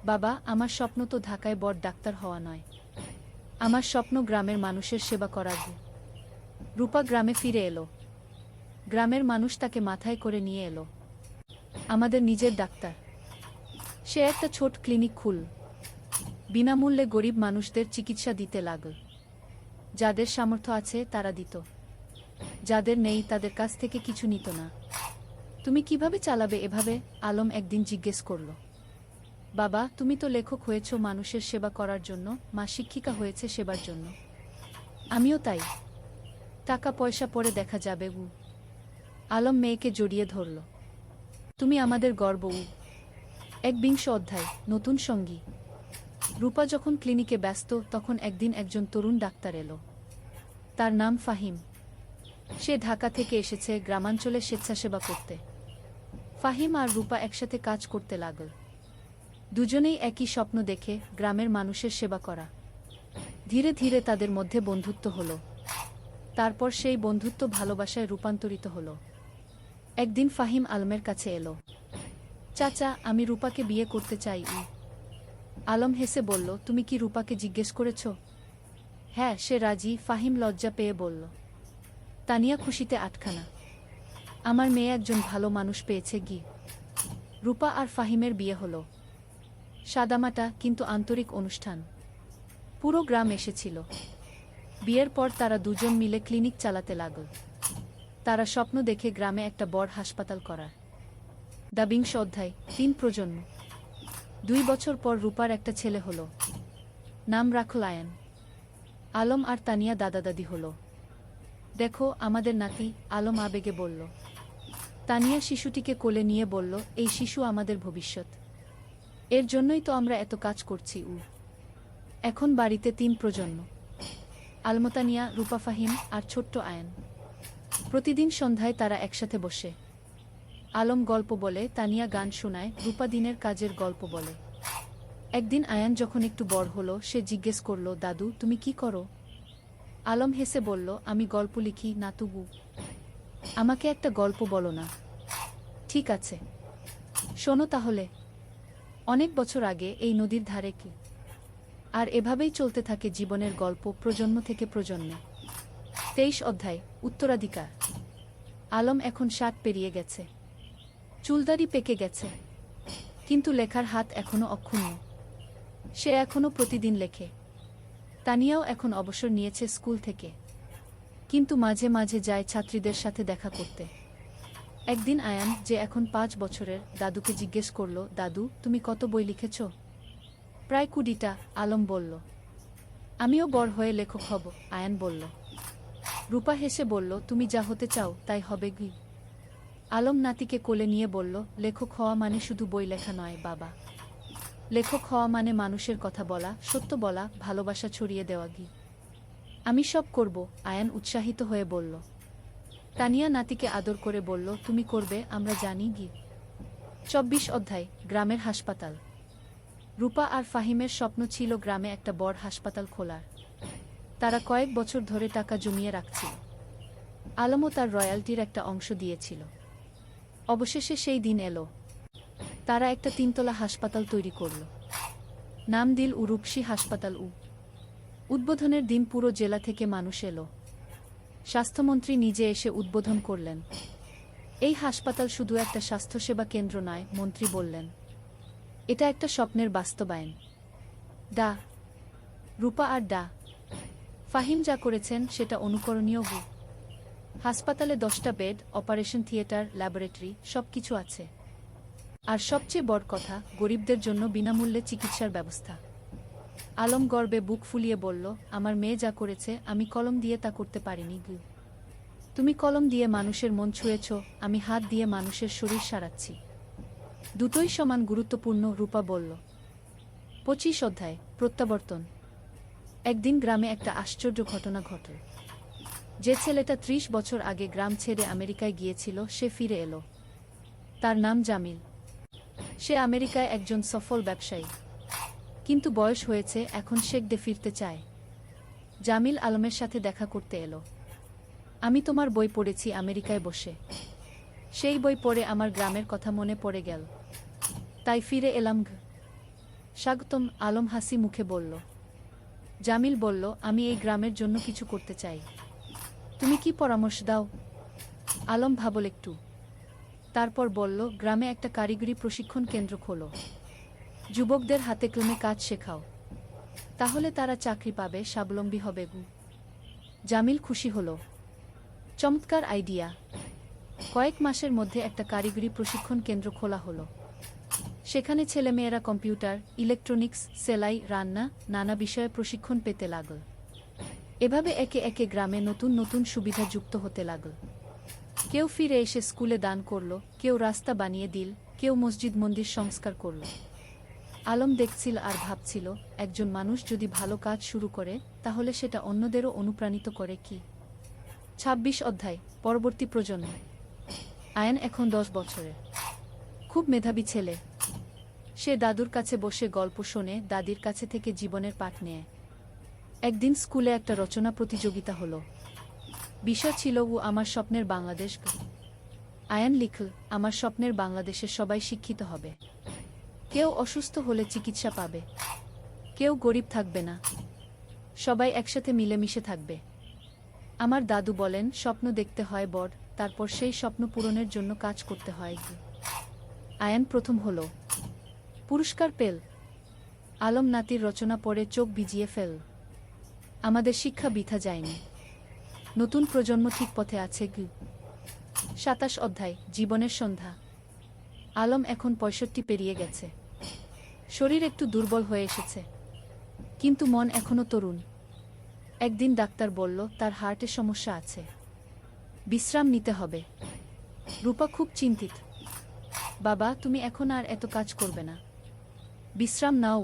বাবা, আমার স্বপ্ন তো ঢাকায় বড় ডাক্তার হওয়া নয়। আমার স্বপ্ন গ্রামের মানুষের সেবা করার। রূপা গ্রামে ফিরে এলো। গ্রামের মানুষ তাকে মাথায় করে নিয়ে এলো। আমাদের নিজের ডাক্তার। সে একটা ছোট ক্লিনিক খুল। বিনামূল্যে গরিব মানুষদের চিকিৎসা দিতে লাগল। যাদের সামর্থ্য আছে তারা দিত, যাদের নেই তাদের কাছ থেকে কিছু নিত না। তুমি কিভাবে চালাবে এভাবে? আলম একদিন জিজ্ঞেস করল। বাবা, তুমি তো লেখক হয়েছ মানুষের সেবা করার জন্য, মা শিক্ষিকা হয়েছে সেবার জন্য। আমিও তাই। টাকা পয়সা পরে দেখা যাবে। আলম মেয়েকে জড়িয়ে ধরল। তুমি আমাদের গর্ব। 21 অধ্যায়, নতুন সঙ্গী। রূপা যখন ক্লিনিকে ব্যস্ত, তখন একদিন একজন তরুণ ডাক্তার এলো। তার নাম ফাহিম। সে ঢাকা থেকে এসেছে গ্রামাঞ্চলে স্বেচ্ছাসেবা করতে। ফাহিম আর রূপা একসাথে কাজ করতে লাগল। দুজনেই একই স্বপ্ন দেখে, গ্রামের মানুষের সেবা করা। ধীরে ধীরে তাদের মধ্যে বন্ধুত্ব হলো। তারপর সেই বন্ধুত্ব ভালোবাসায় রূপান্তরিত হলো। একদিন ফাহিম আলমের কাছে এলো। চাচা, আমি রূপাকে বিয়ে করতে চাই। আলম হেসে বলল, তুমি কি রূপাকে জিজ্ঞেস করেছ? হ্যাঁ, সে রাজি, ফাহিম লজ্জা পেয়ে বলল। তানিয়া খুশিতে আটখানা। আমার মেয়ে একজন ভালো মানুষ পেয়েছে। রূপা আর ফাহিমের বিয়ে হলো। সাদামাটা কিন্তু আন্তরিক অনুষ্ঠান। পুরো গ্রাম এসেছিল। বিয়ের পর তারা দুজন মিলে ক্লিনিক চালাতে লাগল। তারা স্বপ্ন দেখে গ্রামে একটা বড় হাসপাতাল করার। 20 অধ্যায়, 3 প্রজন্ম। 2 বছর পর রূপার একটা ছেলে হলো। নাম রাখল আয়ান। আলম আর তানিয়া দাদা দাদি হলো। দেখো আমাদের নাতি, আলম আবেগে বলল। তানিয়া শিশুটিকে কোলে নিয়ে বলল, এই শিশু আমাদের ভবিষ্যৎ। এর জন্যই তো আমরা এত কাজ করছি। এখন বাড়িতে 3 প্রজন্ম। আলমতানিয়া, রূপা, ফাহিম আর ছোট্ট আয়ান। প্রতিদিন সন্ধ্যায় তারা একসাথে বসে। আলম গল্প বলে, তানিয়া গান শোনায়, রূপা দিনের কাজের গল্প বলে। একদিন আয়ান যখন একটু বড় হলো, সে জিজ্ঞেস করল, দাদু তুমি কি করো? আলম হেসে বলল, আমি গল্প লিখি, নাতুবু। আমাকে একটা গল্প বলো না? ঠিক আছে, শোনো তাহলে। অনেক বছর আগে এই নদীর ধারে কি। আর এভাবেই চলতে থাকে জীবনের গল্প, প্রজন্ম থেকে প্রজন্মে। 23 অধ্যায়, উত্তরাধিকার। আলম এখন 60 পেরিয়ে গেছে। চুলদাড়ি পেকে গেছে, কিন্তু লেখার হাত এখনো অক্ষুণ্ণ। সে এখনো প্রতিদিন লেখে। তানিয়াও এখন অবসর নিয়েছে স্কুল থেকে, কিন্তু মাঝে মাঝে যায় ছাত্রীদের সাথে দেখা করতে। একদিন আয়ান, যে এখন 5 বছরের, দাদুকে জিজ্ঞেস করল, দাদু তুমি কত বই লিখেছ? প্রায় 20টা, আলম বলল। আমিও বড় হয়ে লেখক হব, আয়ান বলল। রূপা হেসে বলল, তুমি যা হতে চাও তাই হবে। আলম নাতিকে কোলে নিয়ে বলল, লেখক হওয়া মানে শুধু বই লেখা নয় বাবা। লেখক হওয়া মানে মানুষের কথা বলা, সত্য বলা, ভালোবাসা ছড়িয়ে দেওয়া। আমি সব করব, আয়ান উৎসাহিত হয়ে বলল। তানিয়া নাতিকে আদর করে বলল, তুমি করবে, আমরা জানি। 24 অধ্যায় গ্রামের হাসপাতাল। রূপা আর ফাহিমের স্বপ্ন ছিল গ্রামে একটা বড় হাসপাতাল খোলার। তারা কয়েক বছর ধরে টাকা জমিয়ে রাখছিল। আলমও তার রয়্যালটির একটা অংশ দিয়েছিল। অবশেষে সেই দিন এলো। তারা একটা 3 তলা হাসপাতাল তৈরি করল। নাম দিল রূপসী হাসপাতাল। উদ্বোধনের দিন পুরো জেলা থেকে মানুষ এলো। স্বাস্থ্যমন্ত্রী নিজে এসে উদ্বোধন করলেন। এই হাসপাতাল শুধু একটা স্বাস্থ্যসেবা কেন্দ্র নয়, মন্ত্রী বললেন, এটা একটা স্বপ্নের বাস্তবায়ন। ডা রূপা আর ডা ফাহিম যা করেছেন সেটা অনুকরণীয়। হাসপাতালে 10টা বেড, অপারেশন থিয়েটার, ল্যাবরেটরি, সবকিছু আছে। আর সবচেয়ে বড় কথা, গরিবদের জন্য বিনামূল্যে চিকিৎসার ব্যবস্থা। আলম গর্বে বুক ফুলিয়ে বলল, আমার মেয়ে যা করেছে আমি কলম দিয়ে তা করতে পারিনি। তুমি কলম দিয়ে মানুষের মন ছুঁয়েছ, আমি হাত দিয়ে মানুষের শরীর সারাচ্ছি। দুটোই সমান গুরুত্বপূর্ণ, রূপা বলল। 25 অধ্যায় প্রত্যাবর্তন। একদিন গ্রামে একটা আশ্চর্য ঘটনা ঘটল। যে ছেলেটা 30 বছর আগে গ্রাম ছেড়ে আমেরিকায় গিয়েছিল সে ফিরে এলো। তার নাম জামিল। সে আমেরিকায় একজন সফল ব্যবসায়ী, কিন্তু বয়স হয়েছে, এখন শেখদে ফিরতে চায়। জামিল আলমের সাথে দেখা করতে এলো। আমি তোমার বই পড়েছি আমেরিকায় বসে। সেই বই পড়ে আমার গ্রামের কথা মনে পড়ে গেল, তাই ফিরে এলাম। স্বাগতম, আলম হাসি মুখে বলল। জামিল বলল, আমি এই গ্রামের জন্য কিছু করতে চাই। তুমি কি পরামর্শ দাও? আলম ভাবল একটু, তারপর বলল, গ্রামে একটা কারিগরি প্রশিক্ষণ কেন্দ্র খোলো। যুবকদের হাতে কলমে কাজ শেখাও, তাহলে তারা চাকরি পাবে, স্বাবলম্বী হবে। জামিল খুশি হল। চমৎকার আইডিয়া। কয়েক মাসের মধ্যে একটা কারিগরি প্রশিক্ষণ কেন্দ্র খোলা হলো। সেখানে ছেলেমেয়েরা কম্পিউটার, ইলেকট্রনিক্স, সেলাই, রান্না, নানা বিষয়ে প্রশিক্ষণ পেতে লাগল। এভাবে একে একে গ্রামে নতুন নতুন সুবিধা যুক্ত হতে লাগল। কেউ ফিরে এসে স্কুলে দান করল, কেউ রাস্তা বানিয়ে দিল, কেউ মসজিদ মন্দির সংস্কার করল। আলম দেখছিল আর ভাবছিল, একজন মানুষ যদি ভালো কাজ শুরু করে তাহলে সেটা অন্যদেরও অনুপ্রাণিত করে। কি 26 অধ্যায় পরবর্তী প্রজন্ম। আয়ান এখন 10 বছরের, খুব মেধাবী ছেলে। সে দাদুর কাছে বসে গল্প শোনে, দাদির কাছে থেকে জীবনের পাঠ নেয়। একদিন স্কুলে একটা রচনা প্রতিযোগিতা হলো। বিষয় ছিল আমার স্বপ্নের বাংলাদেশ। আয়ান লিখল, আমার স্বপ্নের বাংলাদেশে সবাই শিক্ষিত হবে, কেউ অসুস্থ হলে চিকিৎসা পাবে, কেউ গরিব থাকবে না, সবাই একসাথে মিলেমিশে থাকবে। আমার দাদু বলেন, স্বপ্ন দেখতে হয় বড়, তারপর সেই স্বপ্ন পূরণের জন্য কাজ করতে হয়। আয়ান প্রথম হল, পুরস্কার পেল। আলম নাতির রচনা পড়ে চোখ ভিজিয়ে ফেল। আমাদের শিক্ষা বৃথা যায়নি, নতুন প্রজন্ম ঠিক পথে আছে। 27 অধ্যায় জীবনের সন্ধ্যা। আলম এখন 65 পেরিয়ে গেছে। শরীর একটু দুর্বল হয়ে এসেছে, কিন্তু মন এখনো তরুণ। একদিন ডাক্তার বলল, তার হার্টে সমস্যা আছে, বিশ্রাম নিতে হবে। রূপা খুব চিন্তিত। বাবা, তুমি এখন আর এত কাজ করবে না, বিশ্রাম নাও।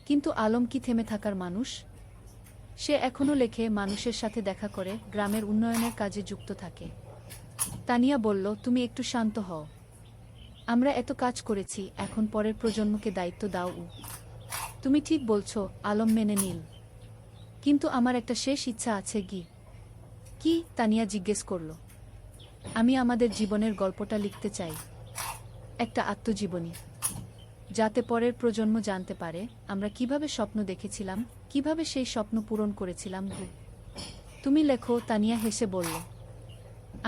কিন্তু আলম কি থেমে থাকার মানুষ? সে এখনো লেখে, মানুষের সাথে দেখা করে, গ্রামের উন্নয়নের কাজে যুক্ত থাকে। তানিয়া বলল, তুমি একটু শান্ত হও। আমরা এত কাজ করেছি, এখন পরের প্রজন্মকে দায়িত্ব দাও। তুমি ঠিক বলছো, আলম মেনে নিল। কিন্তু আমার একটা শেষ ইচ্ছা আছে। কি? তানিয়া জিজ্ঞেস করল। আমি আমাদের জীবনের গল্পটা লিখতে চাই, একটা আত্মজীবনী, যাতে পরের প্রজন্ম জানতে পারে আমরা কিভাবে স্বপ্ন দেখেছিলাম, কিভাবে সেই স্বপ্ন পূরণ করেছিলাম। তুমি লেখো, তানিয়া হেসে বলল।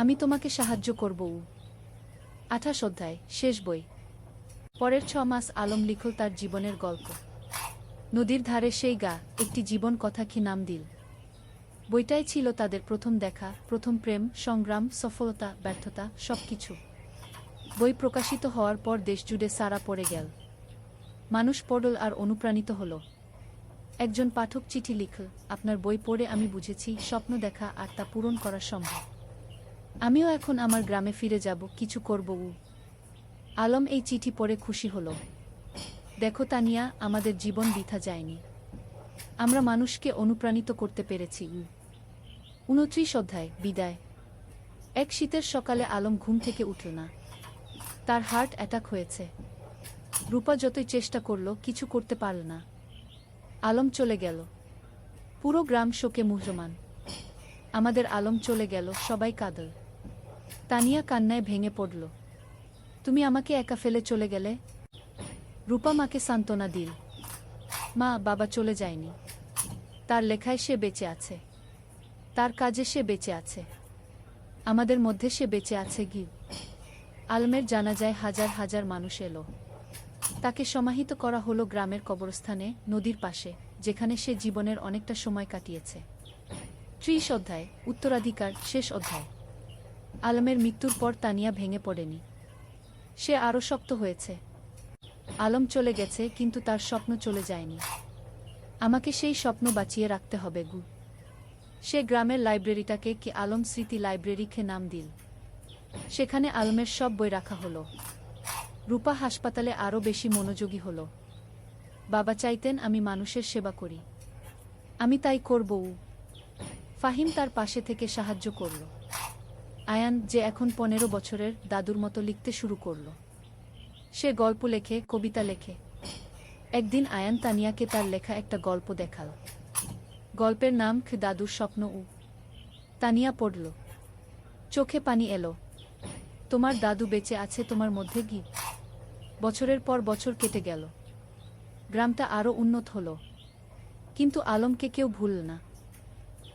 আমি তোমাকে সাহায্য করব। 28 অধ্যায় শেষ বই। পরের 6 মাস আলম লিখল তার জীবনের গল্প। নদীর ধারে সেই গা, একটি জীবন কথা কি নাম দিল। বইটাই ছিল তাদের প্রথম দেখা, প্রথম প্রেম, সংগ্রাম, সফলতা, ব্যর্থতা, সবকিছু। বই প্রকাশিত হওয়ার পর দেশজুড়ে সাড়া পড়ে গেল। মানুষ পড়ল আর অনুপ্রাণিত হল। একজন পাঠক চিঠি লিখল, আপনার বই পড়ে আমি বুঝেছি স্বপ্ন দেখা আর তা পূরণ করা সম্ভব। আমিও এখন আমার গ্রামে ফিরে যাব, কিছু করব। আলম এই চিঠি পড়ে খুশি হল। দেখো তানিয়া, আমাদের জীবন বৃথা যায়নি, আমরা মানুষকে অনুপ্রাণিত করতে পেরেছি। 29 অধ্যায় বিদায়। এক শীতের সকালে আলম ঘুম থেকে উঠল না। তার হার্ট অ্যাটাক হয়েছে। রূপা যতই চেষ্টা করল কিছু করতে পারল না। আলম চলে গেল। পুরো গ্রাম শোকে মুহ্যমান। আমাদের আলম চলে গেল, সবাই কাঁদল। তানিয়া কান্নায় ভেঙে পড়ল। তুমি আমাকে একা ফেলে চলে গেলে। রূপা মাকে সান্ত্বনা দিল। মা, বাবা চলে যায়নি। তার লেখায় সে বেঁচে আছে, তার কাজে সে বেঁচে আছে, আমাদের মধ্যে সে বেঁচে আছে। গি আলমের জানাজায় হাজার হাজার মানুষ এলো। তাকে সমাহিত করা হলো গ্রামের কবরস্থানে, নদীর পাশে, যেখানে সে জীবনের অনেকটা সময় কাটিয়েছে। ৩০ অধ্যায়, উত্তরাধিকার, শেষ অধ্যায়। আলমের মৃত্যুর পর তানিয়া ভেঙে পড়েনি। সে আরও শক্ত হয়েছে। আলম চলে গেছে, কিন্তু তার স্বপ্ন চলে যায়নি। আমাকে সেই স্বপ্ন বাঁচিয়ে রাখতে হবে। সে গ্রামের লাইব্রেরিটাকে কি আলম স্মৃতি লাইব্রেরিকে নাম দিল। সেখানে আলমের সব বই রাখা হলো। রূপা হাসপাতালে আরও বেশি মনোযোগী হলো। বাবা চাইতেন আমি মানুষের সেবা করি, আমি তাই করব। ফাহিম তার পাশে থেকে সাহায্য করল। আয়ান, যে এখন ১৫ বছরের, দাদুর মতো লিখতে শুরু করল। সে গল্প লেখে, কবিতা লেখে। একদিন আয়ান তানিয়াকে তার লেখা একটা গল্প দেখাল। গল্পের নাম দাদুর স্বপ্ন। তানিয়া পড়ল। চোখে পানি এলো। তোমার দাদু বেঁচে আছে তোমার মধ্যে। গি বছরের পর বছর কেটে গেল। গ্রামটা আরও উন্নত হলো। কিন্তু আলমকে কেউ ভুলল না।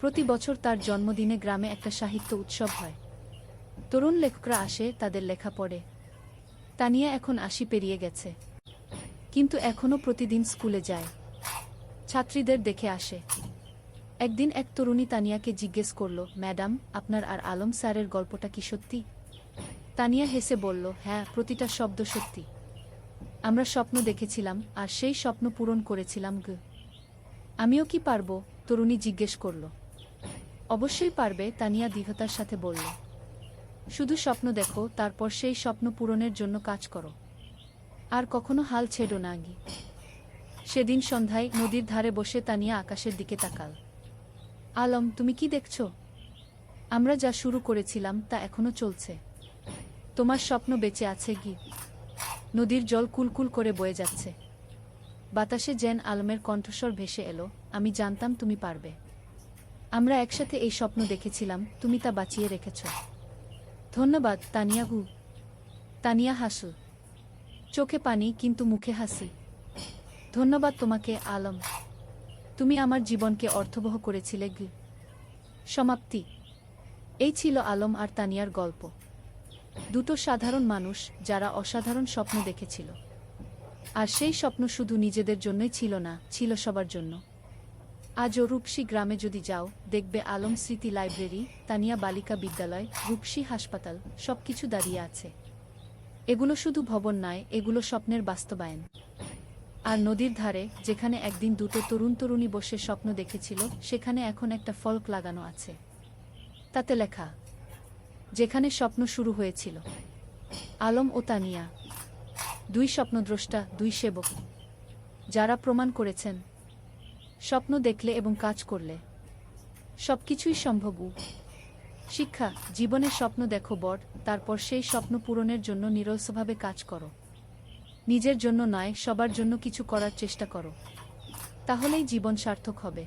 প্রতি বছর তার জন্মদিনে গ্রামে একটা সাহিত্য উৎসব হয়। তরুণ লেখকরা আসে, তাদের লেখা পড়ে। তানিয়া এখন ৮০ পেরিয়ে গেছে, কিন্তু এখনও প্রতিদিন স্কুলে যায়, ছাত্রীদের দেখে আসে। একদিন এক তরুণী তানিয়াকে জিজ্ঞেস করল, ম্যাডাম, আপনার আর আলম স্যারের গল্পটা কি সত্যি? তানিয়া হেসে বলল, হ্যাঁ, প্রতিটা শব্দ সত্যি। আমরা স্বপ্ন দেখেছিলাম, আর সেই স্বপ্ন পূরণ করেছিলাম। আমিও কি পারব? তরুণী জিজ্ঞেস করল। অবশ্যই পারবে, তানিয়া দৃঢ়তার সাথে বলল। শুধু স্বপ্ন দেখো, তারপর সেই স্বপ্ন পূরণের জন্য কাজ করো, আর কখনো হাল ছেড়ো না। সেদিন সন্ধ্যায় নদীর ধারে বসে তানিয়া আকাশের দিকে তাকাল। আলম, তুমি কি দেখছ? আমরা যা শুরু করেছিলাম তা এখনো চলছে। তোমার স্বপ্ন বেঁচে আছে। নদীর জল কুলকুল করে বয়ে যাচ্ছে। বাতাসে যেন আলমের কণ্ঠস্বর ভেসে এলো, আমি জানতাম তুমি পারবে। আমরা একসাথে এই স্বপ্ন দেখেছিলাম, তুমি তা বাঁচিয়ে রেখেছ। ধন্যবাদ তানিয়া। তানিয়া হাসল, চোখে পানি কিন্তু মুখে হাসি। ধন্যবাদ তোমাকে আলম, তুমি আমার জীবনকে অর্থবহ করেছিলে। সমাপ্তি। এই ছিল আলম আর তানিয়ার গল্প। দুটো সাধারণ মানুষ যারা অসাধারণ স্বপ্ন দেখেছিল। আর সেই স্বপ্ন শুধু নিজেদের জন্যই ছিল না, ছিল সবার জন্য। আজও রূপসী গ্রামে যদি যাও, দেখবে আলম স্মৃতি লাইব্রেরি, তানিয়া বালিকা বিদ্যালয়, রূপসী হাসপাতাল, সবকিছু দাঁড়িয়ে আছে। এগুলো শুধু ভবন নয়, এগুলো স্বপ্নের বাস্তবায়ন। আর নদীর ধারে, যেখানে একদিন দুটো তরুণী বসে স্বপ্ন দেখেছিল, সেখানে এখন একটা ফলক লাগানো আছে। তাতে লেখা, যেখানে স্বপ্ন শুরু হয়েছিল। আলম ও তানিয়া, দুই স্বপ্নদ্রষ্টা, দুই সেবক, যারা প্রমাণ করেছেন স্বপ্ন দেখলে এবং কাজ করলে সবকিছুই সম্ভব। শিক্ষা, জীবনের স্বপ্ন দেখো বড়, তারপর সেই স্বপ্ন পূরণের জন্য নিরলসভাবে কাজ করো। নিজের জন্য নয়, সবার জন্য কিছু করার চেষ্টা করো। তাহলেই জীবন সার্থক হবে।